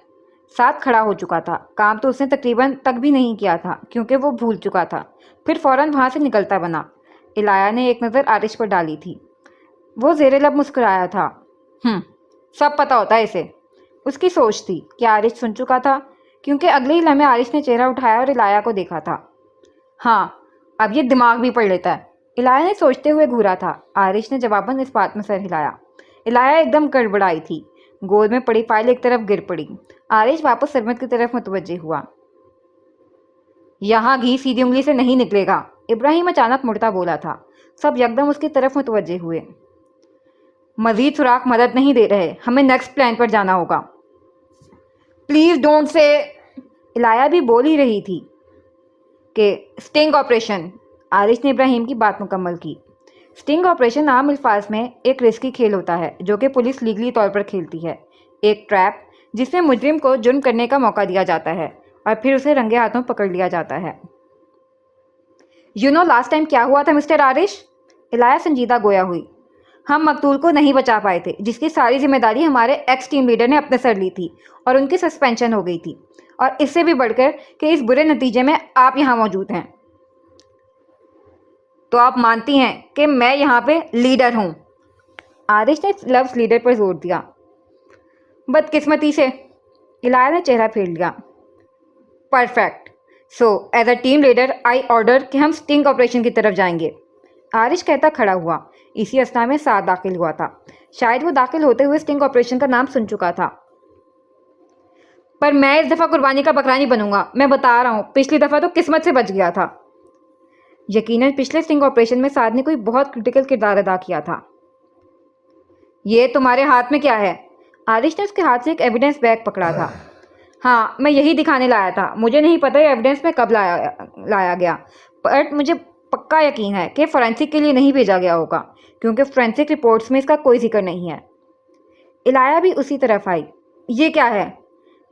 سعد کھڑا ہو چکا تھا، کام تو اس نے تقریباً تک بھی نہیں کیا تھا کیونکہ وہ بھول چکا تھا، پھر فوراً وہاں سے نکلتا بنا۔ الہیہ نے ایک نظر عارش پر ڈالی تھی۔ وہ زیر لب مسکرایا تھا۔ سب پتہ ہوتا ہے اسے۔ اس کی سوچ تھی کہ عارش سن چکا تھا، کیونکہ اگلے ہی لمحے عارش نے چہرہ اٹھایا اور الہیہ کو دیکھا تھا۔ ہاں، اب یہ دماغ بھی پڑھ لیتا ہے۔ الہیہ نے سوچتے ہوئے گھورا تھا۔ عارش نے جواباً اس بات میں سر ہلایا۔ الہیہ ایک دم گڑبڑائی تھی، گود میں پڑی فائل ایک طرف گر پڑی۔ عارش واپس سرمد کی طرف متوجہ ہوا۔ یہاں گھی سیدھی انگلی سے نہیں نکلے گا، ابراہیم اچانک مڑتا بولا تھا۔ سب یکدم اس کی طرف متوجہ ہوئے۔ مزید سوراخ مدد نہیں دے رہے، ہمیں نیکسٹ پلان پر جانا ہوگا۔ Please don't say. الہیہ بھی بول ہی رہی تھی کہ سٹنگ آپریشن۔ عارش نے ابراہیم کی بات مکمل کی۔ سٹنگ آپریشن عام الفاظ میں ایک رسکی کھیل ہوتا ہے جو کہ پولیس لیگلی طور پر کھیلتی ہے، ایک ٹریپ جس میں مجرم کو جرم کرنے کا موقع دیا جاتا ہے اور پھر اسے رنگے ہاتھوں پکڑ لیا جاتا ہے۔ یو نو لاسٹ ٹائم کیا ہوا تھا مسٹر عارش؟ الہیہ سنجیدہ گویا ہوئی. ہم مقتول کو نہیں بچا پائے تھے، جس کی ساری ذمہ داری ہمارے ایکس ٹیم لیڈر نے اپنے سر لی تھی اور ان کی سسپینشن ہو گئی تھی، اور اس سے بھی بڑھ کر کہ اس برے نتیجے میں آپ یہاں موجود ہیں. تو آپ مانتی ہیں کہ میں یہاں پہ لیڈر ہوں؟ عارش نے لفظ لیڈر پر زور دیا. بدقسمتی سے. الہیہ نے چہرہ پھیر لیا. Perfect. So as a team leader I order کہ ہم سٹنگ آپریشن کی طرف جائیں گے. عارش کہتا کھڑا ہوا. اسی اثنا میں ساتھ داخل ہوا تھا. شاید وہ داخل ہوتے ہوئے سٹنگ آپریشن کا نام سن چکا تھا. پر میں اس دفعہ قربانی کا بکرا نہیں بنوں گا. میں بتا رہا ہوں، پچھلی دفعہ تو قسمت سے بچ گیا تھا. یقیناً پچھلے سٹنگ آپریشن میں سعد نے کوئی بہت کرٹیکل کردار ادا کیا تھا. یہ تمہارے ہاتھ میں کیا ہے؟ عارش نے اس کے ہاتھ سے ایک ایویڈنس بیگ پکڑا تھا. ہاں، میں یہی دکھانے لایا تھا. مجھے نہیں پتا یہ ایویڈنس میں کب لایا گیا، بٹ مجھے پکا یقین ہے کہ فورینسک کے لیے نہیں بھیجا گیا ہوگا، کیونکہ فورینسک رپورٹس میں اس کا کوئی ذکر نہیں ہے. الہیہ بھی اسی طرف آئی. یہ کیا ہے؟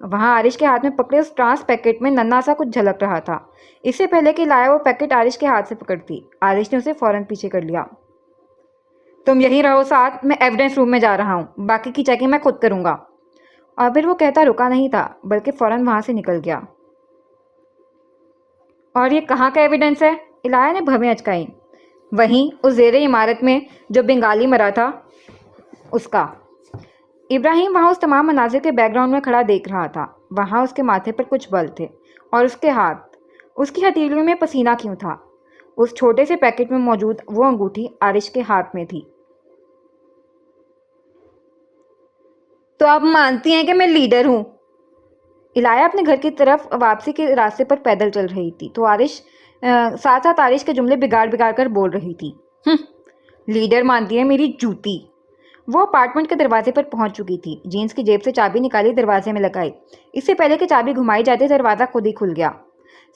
وہاں عارش کے ہاتھ میں پکڑے اس ٹرانس پیکٹ میں ننھا سا کچھ جھلک رہا تھا. اس سے پہلے کہ الہیہ وہ پیکٹ عارش کے ہاتھ سے پکڑتی، عارش نے اسے فوراً پیچھے کر لیا. تم یہیں رہو ساتھ، میں ایویڈنس روم میں جا رہا ہوں. باقی کی چیکنگ میں خود کروں گا. اور پھر وہ کہتا رکا نہیں تھا، بلکہ فوراً وہاں سے نکل گیا. اور یہ کہاں کا ایویڈنس ہے؟ الہیہ نے بھویں اچکائیں. وہیں اس زیر عمارت میں جو بنگالی مرا تھا اس کا. ابراہیم وہاں اس تمام مناظر کے بیک گراؤنڈ میں کھڑا دیکھ رہا تھا. وہاں اس کے ماتھے پر کچھ بل تھے اور اس کے ہاتھ، اس کی ہتھیلیوں میں پسینہ کیوں تھا؟ اس چھوٹے سے پیکٹ میں موجود وہ انگوٹھی عارش کے ہاتھ میں تھی. تو آپ مانتی ہیں کہ میں لیڈر ہوں؟ الہیہ اپنے گھر کی طرف واپسی کے راستے پر پیدل چل رہی تھی تو عارش ساتھ ساتھ عارش کے جملے بگاڑ کر بول رہی تھی. لیڈر مانتی ہے میری جوتی. وہ اپارٹمنٹ کے دروازے پر پہنچ چکی تھی. جینس کی جیب سے چابی نکالی، دروازے میں لگائی. اس سے پہلے کہ چابی گھمائی جاتی دروازہ خود ہی کھل گیا.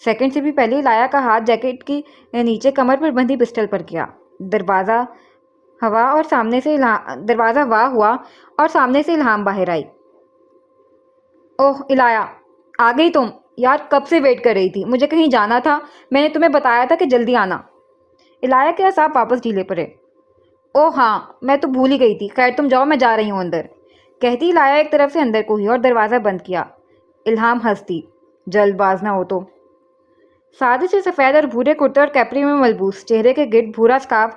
سیکنڈ سے بھی پہلے الہیہ کا ہاتھ جیکٹ کی نیچے کمر پر بندھی پسٹل پر کیا. دروازہ ہوا ہوا اور سامنے سے الہام باہر آئی. اوہ الہیہ، آ گئی تم؟ یار کب سے ویٹ کر رہی تھی. مجھے کہیں جانا تھا، میں نے تمہیں بتایا تھا کہ جلدی آنا. الہیہ کے اعصاب واپس ڈھیلے پڑے. اوہ ہاں، میں تو بھول ہی گئی تھی. خیر تم جاؤ، میں جا رہی ہوں اندر. کہتی الہیہ ایک طرف سے اندر کو ہوئی اور دروازہ بند کیا. الہام ہنستی. جلد باز نہ ہو تو. سادے سے سفید اور بھورے کرتے اور کیپری میں ملبوس، چہرے کے گرد بھورا سکارف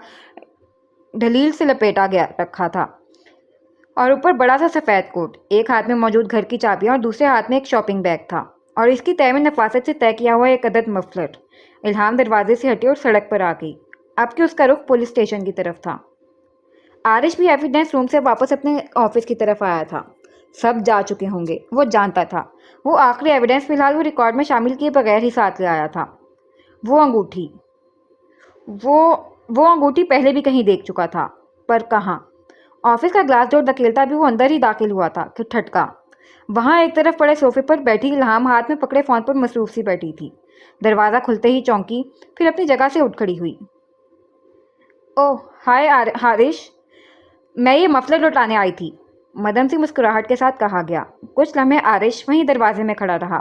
ڈھلیل سے لپیٹا گیا رکھا تھا اور اوپر بڑا سا سفید کوٹ. ایک ہاتھ میں موجود گھر کی چابیاں اور دوسرے ہاتھ میں ایک شاپنگ بیگ تھا اور اس کی تہہ میں نفاست سے طے کیا ہوا ایک عدد مفلر. الہام دروازے سے ہٹی اور سڑک پر آ گئی، اب کہ اس کا رخ پولیس اسٹیشن کی طرف تھا. عارش بھی ایویڈنس روم سے واپس اپنے آفس کی طرف آیا تھا. سب جا چکے ہوں گے، وہ جانتا تھا. وہ آخری ایویڈنس فی الحال وہ ریکارڈ میں شامل کیے بغیر ہی ساتھ لے آیا تھا. وہ انگوٹھی وہ انگوٹھی پہلے بھی کہیں دیکھ چکا تھا، پر کہاں؟ آفس کا گلاس ڈور دھکیلتا بھی وہ اندر ہی داخل ہوا تھا کہ ٹھٹکا. وہاں ایک طرف پڑے صوفے پر بیٹھی الہام ہاتھ میں پکڑے فون پر مصروف سی بیٹھی تھی. دروازہ کھلتے ہی چونکی، پھر اپنی جگہ سے اٹھ کھڑی ہوئی. اوہ ہائے عارش، میں یہ مفلر لوٹانے آئی تھی، مدم سی مسکراہٹ کے ساتھ کہا گیا. کچھ لمحے عارش وہیں دروازے میں کھڑا رہا.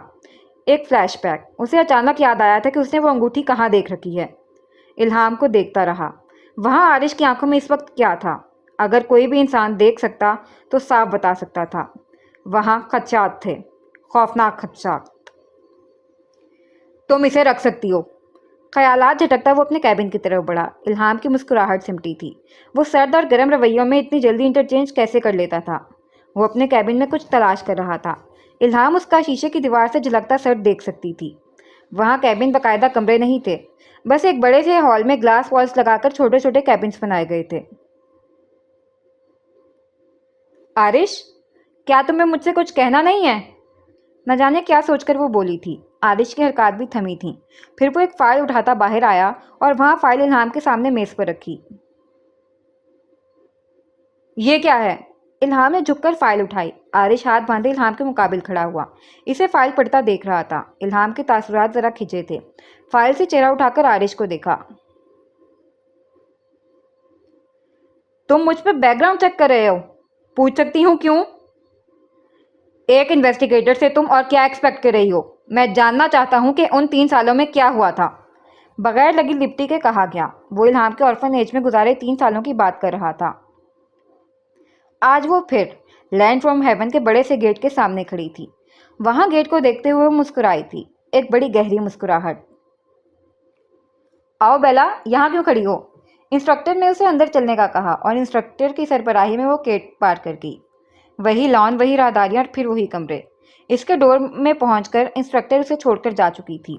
ایک فلیش بیک اسے اچانک یاد آیا تھا کہ اس نے وہ انگوٹھی کہاں دیکھ رکھی ہے. الہام کو دیکھتا رہا. وہاں عارش کی آنکھوں میں اس وقت کیا تھا؟ اگر کوئی بھی انسان دیکھ سکتا تو صاف بتا سکتا تھا. وہاں خدشات تھے، خوفناک خدشات. تم اسے رکھ سکتی ہو. خیالات جھٹکتا وہ اپنے کیبن کی طرف بڑھا. الہام کی مسکراہٹ سمٹی تھی. وہ سرد اور گرم رویوں میں اتنی جلدی انٹرچینج کیسے کر لیتا تھا؟ وہ اپنے کیبن میں کچھ تلاش کر رہا تھا. الہام اس کا شیشے کی دیوار سے جھلکتا سر دیکھ سکتی تھی. وہاں کیبن باقاعدہ کمرے نہیں تھے، بس ایک بڑے سے ہال میں گلاس والز لگا کر چھوٹے چھوٹے کیبنز بنائے گئے تھے. عارش، کیا تمہیں مجھ سے کچھ کہنا نہیں ہے؟ نہ جانے کیا سوچ کر وہ بولی تھی. عارش کی حرکات بھی تھمی تھیں. پھر وہ ایک فائل اٹھاتا باہر آیا اور وہاں فائل الہام کے سامنے میز پر رکھی. یہ کیا ہے؟ الہام نے جھک کر فائل اٹھائی. عارش ہاتھ باندھے الہام کے مقابل کھڑا ہوا. اسے فائل پڑھتا دیکھ رہا تھا. الہام کے تاثرات ذرا کھنچے تھے. فائل سے چہرہ اٹھا کر عارش کو دیکھا. تم مجھ پہ بیک گراؤنڈ چیک کر رہے ہو؟ پوچھ سکتی ہوں کیوں؟ ایک انویسٹیگیٹر سے تم اور کیا ایکسپیکٹ کر رہی ہو؟ میں جاننا چاہتا ہوں کہ ان 3 سالوں میں کیا ہوا تھا. بغیر لگی لپٹی کے کہا گیا۔ وہ الہام کے آرفن ایج میں گزارے 3 سالوں کی بات کر رہا تھا۔ آج وہ پھر لینڈ فرام ہیون کے بڑے سے گیٹ کے سامنے کھڑی تھی۔ وہاں گیٹ کو دیکھتے ہوئے مسکرائی تھی، ایک بڑی گہری مسکراہٹ۔ آؤ بیلا، یہاں کیوں کھڑی ہو؟ انسٹرکٹر نے اسے اندر چلنے کا کہا اور انسٹرکٹر کی سربراہی میں وہ گیٹ پار کر گئی۔ وہی لان، وہی راہداریاں اور پھر وہی کمرے۔ اس کے ڈور میں پہنچ کر انسٹرکٹر اسے چھوڑ کر جا چکی تھی۔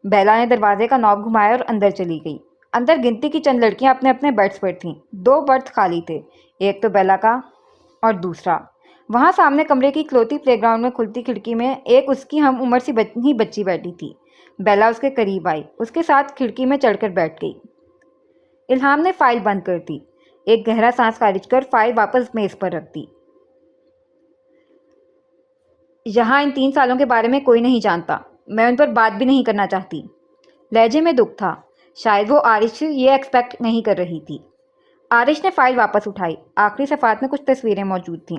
بیلا نے دروازے کا نوب گھمایا اور اندر چلی گئی۔ اندر گنتی کی چند لڑکیاں اپنے اپنے بیڈز پر تھیں۔ 2 برتھ خالی تھے، ایک تو بیلا کا اور دوسرا وہاں سامنے کمرے کی کھلوتی پلے گراؤنڈ میں کھلتی کھڑکی میں ایک اس کی ہم عمر سی ہی بچی بیٹھی تھی۔ بیلا اس کے قریب آئی، اس کے ساتھ کھڑکی میں چڑھ کر بیٹھ گئی۔ الہام نے فائل بند کر دی، ایک گہرا سانس خارج کر فائل واپس میز پر رکھ دی۔ یہاں ان 3 سالوں کے بارے میں کوئی نہیں جانتا، میں ان پر بات بھی نہیں کرنا چاہتی۔ لہجے میں دکھ تھا، شاید وہ آرش سے یہ ایکسپیکٹ نہیں کر رہی تھی۔ آرش نے فائل واپس اٹھائی، آخری صفحات میں کچھ تصویریں موجود تھیں۔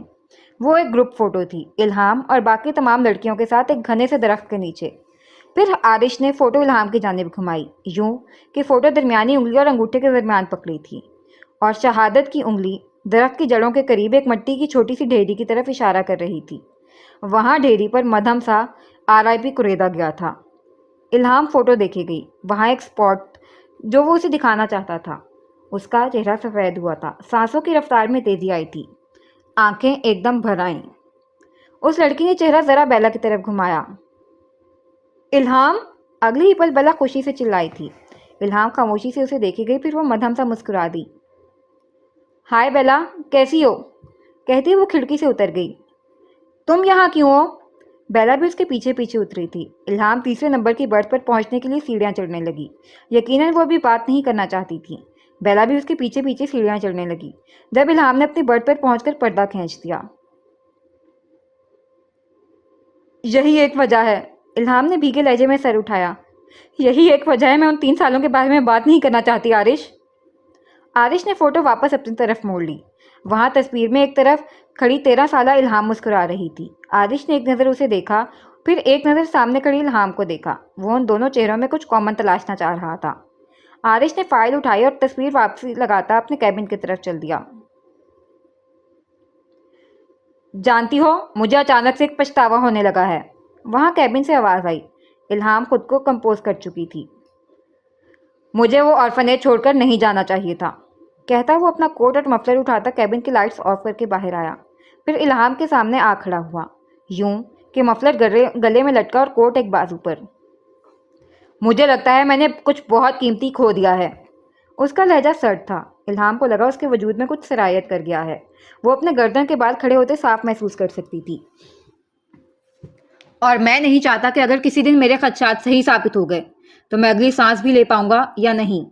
وہ ایک گروپ فوٹو تھی، الہام اور باقی تمام لڑکیوں کے ساتھ ایک گھنے سے درخت کے نیچے۔ پھر آرش نے فوٹو الہام کی جانب گھمائی، یوں کہ فوٹو درمیانی انگلی اور انگوٹھے کے درمیان پکڑی تھی، اور شہادت کی انگلی درخت کی جڑوں کے قریب ایک مٹی کی چھوٹی سی ڈھیری کی طرف اشارہ کر رہی تھی۔ وہاں ڈھیری پر مدھم سا RIP کریدا گیا تھا۔ الہام فوٹو دیکھے گئی، وہاں ایک اسپاٹ جو وہ اسے دکھانا چاہتا تھا۔ اس کا چہرہ سفید ہوا تھا، سانسوں کی رفتار میں تیزی آئی تھی، آنکھیں ایک دم بھر آئیں۔ اس لڑکی نے چہرہ ذرا بیلا کی طرف گھمایا۔ الہام! اگلی ہی پل بیلا خوشی سے چلائی تھی۔ الہام خاموشی سے اسے دیکھے گئی، پھر وہ مدھم سا مسکرا دی۔ ہائے بیلا، کیسی ہو؟ کہتی وہ کھڑکی سے اتر گئی۔ تم یہاں کیوں ہو؟ بیلا بھی اس کے پیچھے پیچھے اتری تھی۔ الہام تیسرے نمبر کی برتھ پر پہنچنے کے لیے سیڑھیاں چڑھنے لگی۔ یقیناً وہ ابھی بات نہیں کرنا چاہتی تھی۔ بیلا بھی اس کے پیچھے پیچھے سیڑھیاں چڑھنے لگی، جب الہام نے اپنی برتھ پر پہنچ کر پردہ کھینچ دیا۔ یہی ایک وجہ ہے، الہام نے بھیگے لہجے میں سر اٹھایا۔ یہی ایک وجہ ہے میں ان 3 سالوں کے بارے میں بات نہیں کرنا چاہتی آرش۔ آرش نے فوٹو واپس اپنی طرف موڑ لی۔ وہاں تصویر میں ایک طرف کھڑی 13 سالہ الہام مسکرا رہی تھی۔ آرش نے ایک نظر اسے دیکھا، پھر ایک نظر سامنے کھڑی الہام کو دیکھا۔ وہ ان دونوں چہروں میں کچھ کامن تلاشنا چاہ رہا تھا۔ آرش نے فائل اٹھائی اور تصویر واپسی لگاتا اپنے کیبن کی طرف چل دیا۔ جانتی ہو، مجھے اچانک سے ایک پچھتاوا ہونے لگا ہے۔ وہاں کیبن سے آواز آئی۔ الہام خود کو کمپوز کر چکی تھی۔ مجھے وہ آرفنیج چھوڑ کر نہیں جانا چاہیے تھا، کہتا وہ اپنا کوٹ اور مفلر اٹھاتا کیبن کی لائٹس آف کر کے باہر آیا، پھر الہام کے سامنے آ کھڑا ہوا، یوں کہ مفلر گلے میں لٹکا اور کوٹ ایک بازو پر۔ مجھے لگتا ہے میں نے کچھ بہت قیمتی کھو دیا ہے۔ اس کا لہجہ سرد تھا، الہام کو لگا اس کے وجود میں کچھ سرایت کر گیا ہے۔ وہ اپنے گردن کے بال کھڑے ہوتے صاف محسوس کر سکتی تھی۔ اور میں نہیں چاہتا کہ اگر کسی دن میرے خدشات صحیح ثابت ہو گئے تو میں اگلی سانس بھی لے پاؤں گا یا نہیں۔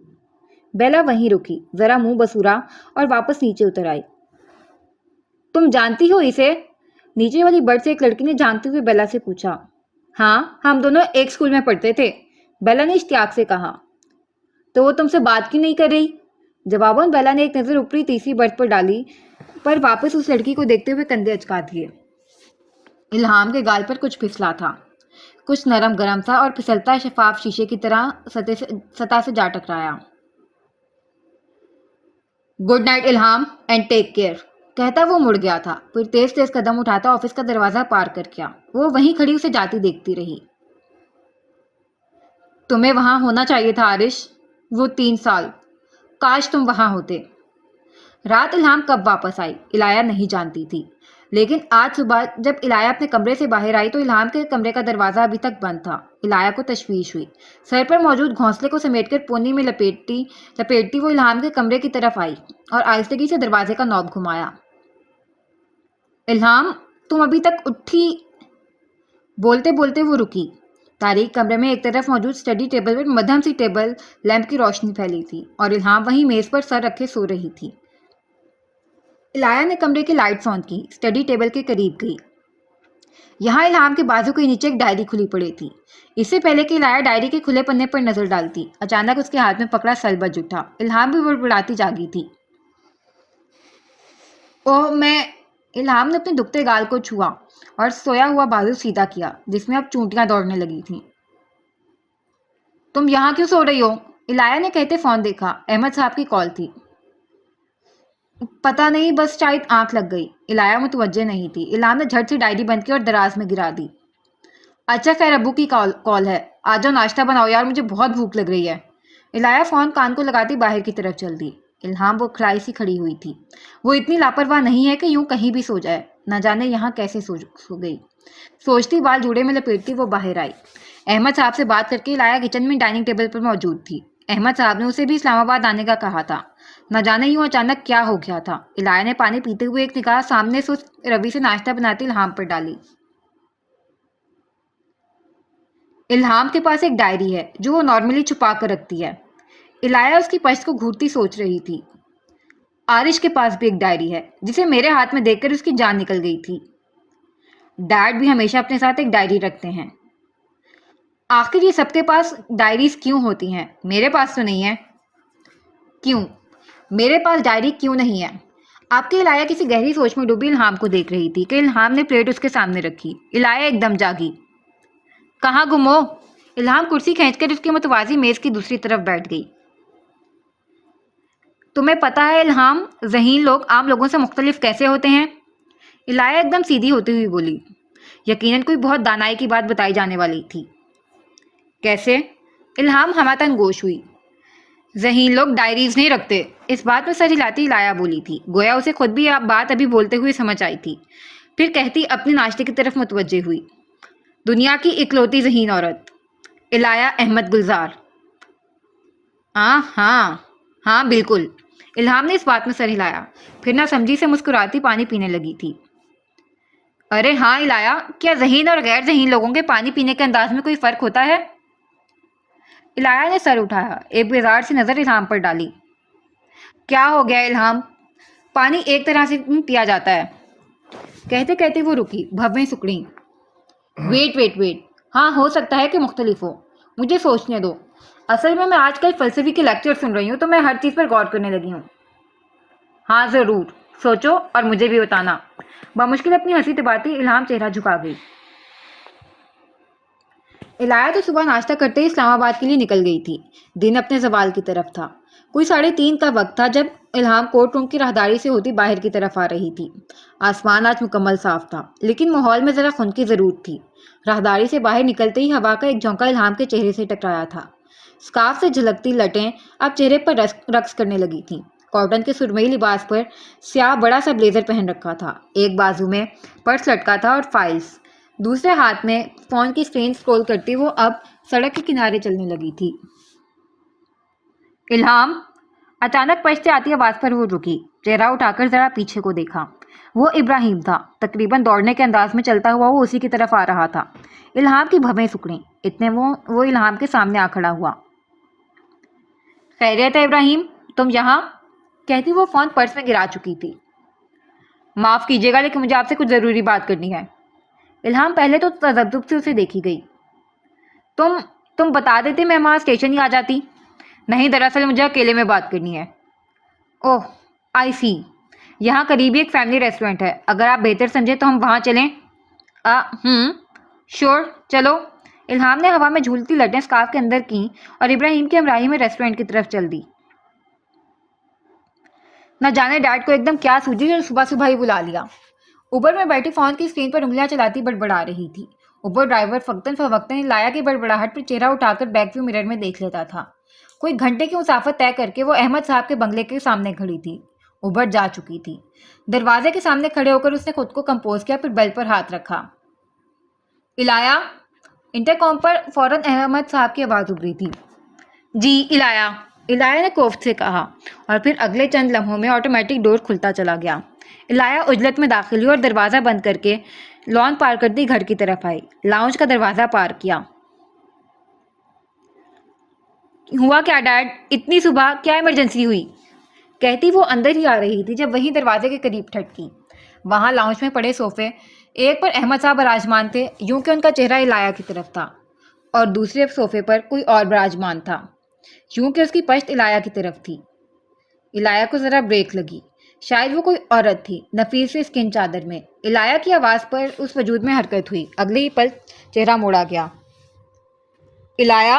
بیلا وہیں رکی، ذرا منہ بسورا اور واپس نیچے اتر آئی۔ تم جانتی ہو اسے؟ نیچے والی برتھ سے ایک لڑکی نے جانتے ہوئے بیلا سے پوچھا۔ ہاں، ہم دونوں ایک اسکول میں پڑھتے تھے، بیلا نے اشتیاق سے کہا۔ تو وہ تم سے بات کیوں نہیں کر رہی؟ جواباً بیلا نے ایک نظر اوپری تیسری برتھ پر ڈالی، پر واپس اس لڑکی کو دیکھتے ہوئے کندھے اچکا دیے۔ الہام کے گال پر کچھ پھسلا تھا، کچھ نرم گرم تھا اور پھسلتا شفاف شیشے کی طرح سطح سے جا ٹکرایا۔ گڈ نائٹ الہام، اینڈ ٹیک کیئر، کہتا وہ مڑ گیا تھا، پھر تیز تیز قدم اٹھاتا آفس کا دروازہ پار کر گیا۔ وہ وہیں کھڑی اسے جاتی دیکھتی رہی۔ تمہیں وہاں ہونا چاہیے تھا آرش، وہ 3 سال، کاش تم وہاں ہوتے۔ رات الہام کب واپس آئی الہیہ نہیں جانتی تھی، لیکن آج صبح جب الہیہ اپنے کمرے سے باہر آئی تو الہام کے کمرے کا دروازہ ابھی تک بند تھا۔ الہیہ کو تشویش ہوئی، سر پر موجود گھونسلے کو سمیٹ کر پونی میں لپیٹتی وہ الہام کے کمرے کی طرف آئی اور آہستگی سے دروازے کا نوب گھمایا۔ الہام، تم ابھی تک اٹھی؟ بولتے بولتے وہ رکی۔ تاریک کمرے میں ایک طرف موجود اسٹڈی ٹیبل پر مدھم سی ٹیبل لیمپ کی روشنی پھیلی تھی اور الہام وہیں میز پر سر رکھے سو رہی تھی۔ الہیہ نے کمرے کی لائٹس آن کی، اسٹڈی ٹیبل کے قریب گئی۔ یہاں الہام کے بازو کے نیچے ایک ڈائری کھلی پڑی تھی۔ اس سے پہلے کہ الہیہ ڈائری کے کھلے پنے پر نظر ڈالتی، اچانک اس کے ہاتھ میں پکڑا سل بج اٹھا۔ الہام بھی بڑبڑاتی جاگی تھی۔ اوہ میں… الہام نے اپنے دکھتے گال کو چھوا اور سویا ہوا بازو سیدھا کیا، جس میں اب چونٹیاں دوڑنے لگی تھیں۔ تم یہاں کیوں سو رہی ہو؟ الہیہ نے کہتے فون دیکھا، احمد صاحب کی کال تھی۔ پتہ نہیں، بس شاید آنکھ لگ گئی۔ الہیہ متوجہ نہیں تھی۔ الہام نے جھٹ سے ڈائری بند کی اور دراز میں گرا دی۔ اچھا خیر، ابو کی کال ہے، آ جاؤ ناشتہ بناؤ یار، مجھے بہت بھوک لگ رہی ہے۔ الہیہ فون کان کو لگاتی باہر کی طرف چل دی۔ الہام وہ کھڑائی سی کھڑی ہوئی تھی۔ وہ اتنی لاپرواہ نہیں ہے کہ یوں کہیں بھی سو جائے، نہ جانے یہاں کیسے سو گئی۔ سوچتی بال جوڑے میں لپیٹتی وہ باہر آئی۔ احمد صاحب سے بات کر کے الہیہ کچن میں ڈائننگ ٹیبل پر موجود تھی۔ احمد صاحب نے اسے بھی اسلام آباد آنے کا کہا تھا۔ نہ جانے یوں اچانک کیا ہو گیا تھا۔ الہیہ نے پانی پیتے ہوئے ایک نگاہ سامنے سست روی سے ناشتہ بناتی الہام پر ڈالی۔ الہام کے پاس ایک ڈائری ہے جو وہ نارملی چھپا کر رکھتی ہے۔ الہیہ اس کی پشت کو گھورتی سوچ رہی تھی۔ عارش کے پاس بھی ایک ڈائری ہے جسے میرے ہاتھ میں دیکھ کر اس کی جان نکل گئی تھی۔ ڈیڈ بھی ہمیشہ اپنے ساتھ ایک ڈائری رکھتے ہیں۔ آخر یہ سب کے پاس ڈائریز کیوں ہوتی ہیں؟ میرے پاس تو نہیں ہے۔ کیوں؟ میرے پاس ڈائری کیوں نہیں ہے؟ آپ کی الہیہ کسی گہری سوچ میں ڈوبی الہام کو دیکھ رہی تھی کہ الہام نے پلیٹ اس کے سامنے رکھی۔ الہیہ ایک دم جاگی۔ کہاں گم ہو؟ الہام کرسی کھینچ کر اس کی متوازی میز کی دوسری طرف بیٹھ گئی۔ تمہیں پتہ ہے الہام، ذہین لوگ عام لوگوں سے مختلف کیسے ہوتے ہیں؟ الہیہ ایک دم سیدھی ہوتی ہوئی بولی۔ یقیناً کوئی بہت دانائی کی بات بتائی جانے والی تھی۔ کیسے؟ الہام ہماتن گوش ہوئی۔ ذہین لوگ ڈائریز نہیں رکھتے۔ اس بات میں سر ہلاتی الہیہ بولی تھی، گویا اسے خود بھی بات ابھی بولتے ہوئے سمجھ آئی تھی۔ پھر کہتی اپنے ناشتے کی طرف متوجہ ہوئی، دنیا کی اکلوتی ذہین عورت الہیہ احمد گلزار۔ ہاں بالکل۔ الہام نے اس بات میں سر ہلایا، پھر نہ سمجھی سے مسکراتی پانی پینے لگی تھی۔ ارے ہاں الہیہ، کیا ذہین اور غیر ذہین لوگوں کے پانی پینے کے انداز میں کوئی فرق ہوتا ہے؟ الہیہ نے سر اٹھایا، ایک بیزار سی نظر الہام پر ڈالی۔ کیا ہو گیا الہام؟ پانی ایک طرح سے پیا جاتا ہے۔ کہتے کہتے وہ رکی، بھویں سکڑیں۔ ویٹ، ہاں ہو سکتا ہے کہ مختلف ہو، مجھے سوچنے دو۔ اصل میں آج کل فلسفے کے لیکچر سن رہی ہوں تو میں ہر چیز پر غور کرنے لگی ہوں۔ ہاں ضرور، سوچو اور مجھے بھی بتانا۔ بمشکل اپنی ہنسی دباتی الہام چہرہ جھکا گئی۔ الہیہ تو صبح ناشتہ کرتے ہی اسلام آباد کے لیے نکل گئی تھی۔ دن اپنے زوال کی طرف تھا۔ کوئی 3:30 کا وقت تھا جب الہام کورٹ روم کی راہداری سے ہوتی باہر کی طرف آ رہی تھی۔ آسمان آج مکمل صاف تھا، لیکن ماحول میں ذرا خنکی ضرور تھی۔ راہداری سے باہر نکلتے ہی ہوا کا ایک جھونکا الہام کے چہرے سے ٹکرایا تھا۔ اسکارف سے جھلکتی لٹیں اب چہرے پر رقص کرنے لگی تھیں۔ کاٹن کے سرمئی لباس پر سیاہ بڑا سا بلیزر پہن رکھا تھا۔ ایک بازو میں پرس لٹکا تھا اور فائلز۔ دوسرے ہاتھ میں فون کی اسکرین سکرول کرتی وہ اب سڑک کے کنارے چلنے لگی تھی۔ الہام! اچانک پشت سے آتی آواز پر وہ رکی، چہرہ اٹھا کر ذرا پیچھے کو دیکھا۔ وہ ابراہیم تھا، تقریباً دوڑنے کے انداز میں چلتا ہوا وہ اسی کی طرف آ رہا تھا۔ الہام کی بھویں سکڑیں، اتنے وہ الہام کے سامنے آ کھڑا ہوا۔ خیریت ہے ابراہیم، تم یہاں؟ کہتی وہ فون پرس میں گرا چکی تھی۔ معاف کیجیے گا لیکن مجھے آپ سے کچھ ضروری بات کرنی ہے۔ الہام پہلے تو تذبذب سے اسے دیکھی گئی۔ تم بتا دیتے میں وہاں اسٹیشن ہی آ جاتی۔ نہیں، دراصل مجھے اکیلے میں بات کرنی ہے۔ اوہ آئی سی، یہاں قریبی ایک فیملی ریسٹورنٹ ہے، اگر آپ بہتر سمجھیں تو ہم وہاں چلیں۔ شور، چلو۔ الہام نے ہوا میں جھولتی لٹیں اسکارف کے اندر کیں اور ابراہیم کی ہمراہی میں ریسٹورنٹ کی طرف چل دی۔ نہ جانے ڈیڈ کو ایک دم کیا سوجی اور صبح صبح ہی بلا لیا۔ اوبر میں بیٹھی فون کی اسکرین پر انگلیاں چلاتی بڑبڑا رہی تھی۔ اوبر ڈرائیور فوقتاً فوقتاً الہیہ کی بڑبڑاہٹ پر چہرہ اٹھا کر بیک ویو مرر میں دیکھ لیتا تھا۔ کوئی گھنٹے کی مسافت طے کر کے وہ احمد صاحب کے بنگلے کے سامنے کھڑی تھی۔ اوبر جا چکی تھی۔ دروازے کے سامنے کھڑے ہو کر اس نے خود کو کمپوز کیا، پھر بیل پر ہاتھ رکھا۔ الہیہ! انٹرکام پر فوراً احمد صاحب کی آواز ابھری تھی۔ جی الہیہ، الہیہ نے کوفت سے کہا، اور پھر اگلے چند لمحوں میں آٹومیٹک ڈور کھلتا چلا گیا۔ الہیہ عجلت میں داخل ہوئی اور دروازہ بند کر کے لان پار کرتی گھر کی طرف آئی۔ لاؤنج کا دروازہ پار کیا۔ ہوا کیا ڈیڈ؟ اتنی صبح کیا ایمرجنسی ہوئی؟ کہتی وہ اندر ہی آ رہی تھی جب وہیں دروازے کے قریب ٹھٹکی۔ وہاں لاؤنج میں پڑے صوفے ایک پر احمد صاحب براجمان تھے، یوں کہ ان کا چہرہ الہیہ کی طرف تھا، اور دوسرے صوفے پر کوئی اور براجمان تھا، یوں کہ اس کی پشت الہیہ کی طرف تھی۔ الہیہ کو ذرا بریک لگی، شاید وہ کوئی عورت تھی، نفیس سے اسکن چادر میں۔ الہیہ کی آواز پر اس وجود میں حرکت ہوئی، اگلے ہی پل چہرہ موڑا گیا۔ الہیہ!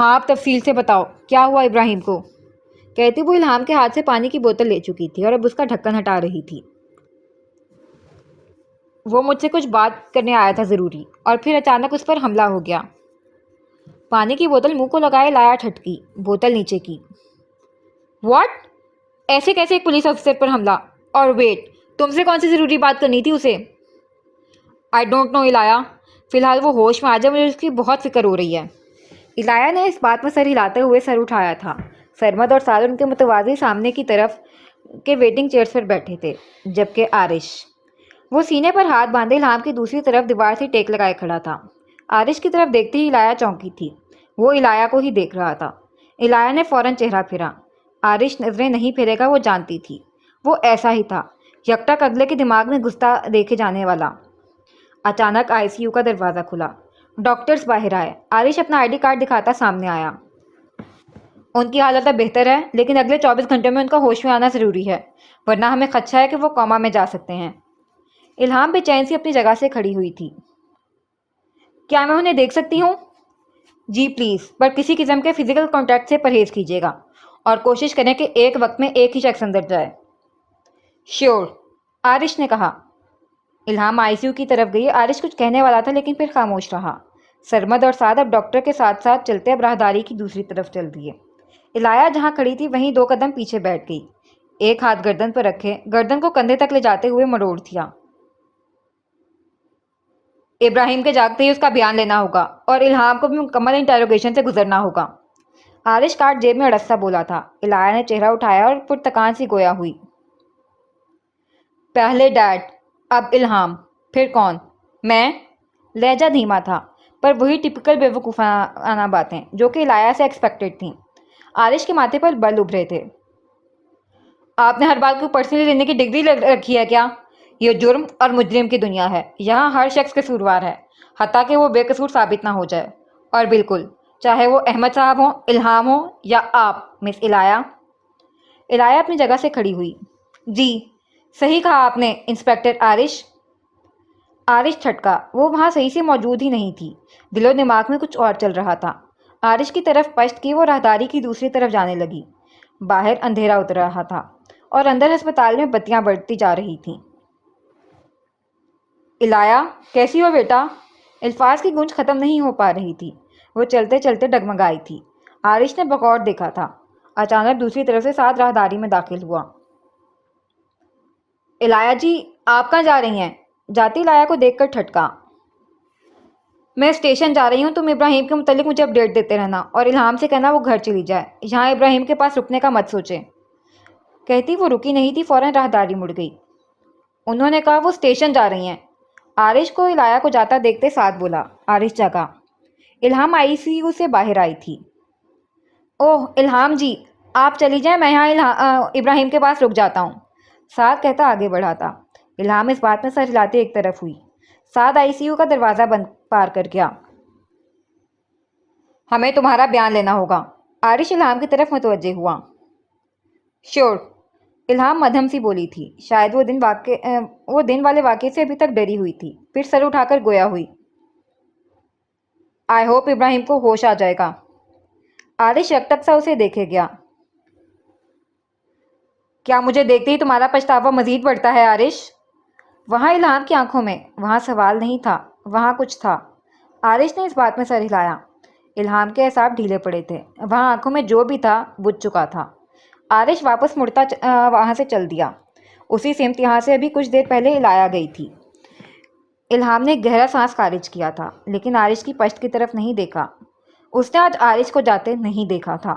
ہاں آپ تفصیل سے بتاؤ کیا ہوا ابراہیم کو، کہتی وہ الہام کے ہاتھ سے پانی کی بوتل لے چکی تھی اور اب اس کا ڈھکن ہٹا رہی تھی۔ وہ مجھ سے کچھ بات کرنے آیا تھا ضروری، اور پھر اچانک اس پر حملہ ہو گیا۔ پانی کی بوتل منہ کو لگائے لایا ٹھٹکی، بوتل نیچے کی۔ واٹ؟ ایسے کیسے ایک پولیس افسر پر حملہ؟ اور ویٹ، تم سے کون سی ضروری بات کرنی تھی اسے؟ آئی ڈونٹ نو الایا، فی الحال وہ ہوش میں آ جائے، مجھے اس کی بہت فکر ہو رہی ہے۔ الایا نے اس بات میں سر ہلاتے ہوئے سر اٹھایا تھا۔ سرمد اور سعد ان کے متوازی سامنے کی طرف کے ویٹنگ چیئرز پر بیٹھے تھے، جبکہ عارش وہ سینے پر ہاتھ باندھے الہام کی دوسری طرف دیوار سے ٹیک لگائے کھڑا تھا۔ عارش کی طرف دیکھتے ہی الایا چونکی تھی، وہ الایا کو ہی دیکھ رہا تھا۔ الایا نے فوراً چہرہ پھیرا۔ عارش نظریں نہیں پھیرے گا، وہ جانتی تھی، وہ ایسا ہی تھا، یکٹک اگلے کے دماغ میں گھستا دیکھے جانے والا۔ اچانک آئی سی یو کا دروازہ کھلا، ڈاکٹرز باہر آئے۔ عارش اپنا آئی ڈی کارڈ دکھاتا سامنے آیا۔ ان کی حالت اب بہتر ہے، لیکن اگلے 24 گھنٹوں میں ان کا ہوش میں آنا ضروری ہے، ورنہ ہمیں خدشہ ہے کہ وہ کوما میں جا سکتے ہیں۔ الہام بے چین سی اپنی جگہ سے کھڑی ہوئی تھی۔ کیا میں انہیں دیکھ سکتی ہوں؟ جی پلیز، پر کسی قسم کے فزیکل کانٹیکٹ سے پرہیز کیجیے گا اور کوشش کریں کہ ایک وقت میں ایک ہی شخص اندر جائے۔ شیور، عارش نے کہا۔ الہام آئی سی یو کی طرف گئی۔ عارش کچھ کہنے والا تھا لیکن پھر خاموش رہا۔ سرمد اور سعد اب ڈاکٹر کے ساتھ ساتھ چلتے اب راہداری کی دوسری طرف چل دیے۔ الایا جہاں کھڑی تھی وہیں 2 قدم پیچھے بیٹھ گئی، ایک ہاتھ گردن پر رکھے، گردن کو کندھے تک لے جاتے ہوئے مروڑ دیا۔ ابراہیم کے جاگتے ہی اس کا بیان لینا ہوگا اور الہام کو بھی مکمل انٹیروگیشن سے گزرنا ہوگا۔ عارش کارڈ جیب میں اڑستا بولا تھا۔ الایا نے چہرہ اٹھایا اور پرتکان سی گویا ہوئی۔ پہلے ڈیڈ، اب الہام، پھر کون؟ میں؟ لہجہ دھیما تھا، پر وہی ٹپکل بے وقوفانہ باتیں جو کہ الایا سے ایکسپیکٹڈ تھیں۔ عارش کے ماتھے پر بل ابھرے تھے۔ آپ نے ہر بات کو پرسنلی لینے کی ڈگری رکھی ہے کیا؟ یہ جرم اور مجرم کی دنیا ہے، یہاں ہر شخص قصوروار ہے، حتیٰ کہ وہ بے قصور ثابت نہ ہو جائے۔ اور بالکل، چاہے وہ احمد صاحب ہوں، الہام ہوں یا آپ مس الایا۔ الایا اپنی جگہ سے کھڑی ہوئی۔ جی صحیح کہا آپ نے انسپکٹر عارش۔ عارش ٹھٹکا، وہ وہاں صحیح سے موجود ہی نہیں تھی، دل و دماغ میں کچھ اور چل رہا تھا۔ عارش کی طرف پشت کی وہ راہداری کی دوسری طرف جانے لگی۔ باہر اندھیرا اتر رہا تھا اور اندر ہسپتال میں بتیاں بڑھتی جا رہی تھیں۔ الایا، کیسی ہو بیٹا؟ الفاظ کی گونج ختم نہیں ہو پا رہی تھی، وہ چلتے چلتے ڈگمگائی تھی۔ عارش نے بغور دیکھا تھا۔ اچانک دوسری طرف سے ساتھ راہداری میں داخل ہوا۔ الایا جی، آپ کہاں جا رہی ہیں؟ جاتی الایا کو دیکھ کر ٹھٹکا۔ میں اسٹیشن جا رہی ہوں، تم ابراہیم کے متعلق مجھے اپڈیٹ دیتے رہنا اور الہام سے کہنا وہ گھر چلی جائے، یہاں ابراہیم کے پاس رکنے کا مت سوچے۔ کہتی وہ رکی نہیں تھی، فوراً راہداری مڑ گئی۔ انہوں نے کہا وہ اسٹیشن جا رہی ہیں۔ عارش کو الایا کو جاتا دیکھتے ساتھ بولا۔ عارش جاگا۔ الہام آئی سی یو سے باہر آئی تھی۔ اوہ الہام جی، آپ چلی جائیں، میں یہاں ابراہیم کے پاس رک جاتا ہوں، سعد کہتا آگے بڑھا تھا۔ الہام اس بات میں سر ہلاتے ایک طرف ہوئی۔ سعد آئی سی یو کا دروازہ بند پار کر گیا۔ ہمیں تمہارا بیان لینا ہوگا۔ عارش الہام کی طرف متوجہ ہوا۔ شور، الہام مدھم سی بولی تھی، شاید وہ دن والے واقعے سے ابھی تک ڈری ہوئی تھی، پھر سر اٹھا کر گویا ہوئی۔ آئی ہوپ ابراہیم کو ہوش آ جائے گا۔ عارش یکٹک سا اسے دیکھے گیا۔ کیا مجھے دیکھتے ہی تمہارا پچھتاوا مزید بڑھتا ہے عارش؟ وہاں الہام کی آنکھوں میں وہاں سوال نہیں تھا، وہاں کچھ تھا۔ عارش نے اس بات میں سر ہلایا۔ الہام کے اعصاب ڈھیلے پڑے تھے، وہاں آنکھوں میں جو بھی تھا بجھ چکا تھا۔ عارش واپس مڑتا وہاں سے چل دیا، اسی سمت یہاں سے ابھی کچھ دیر پہلے الایا گئی تھی۔ الہام نے گہرا سانس خارج کیا تھا، لیکن عارش کی پشت کی طرف نہیں دیکھا۔ اس نے آج عارش کو جاتے نہیں دیکھا تھا۔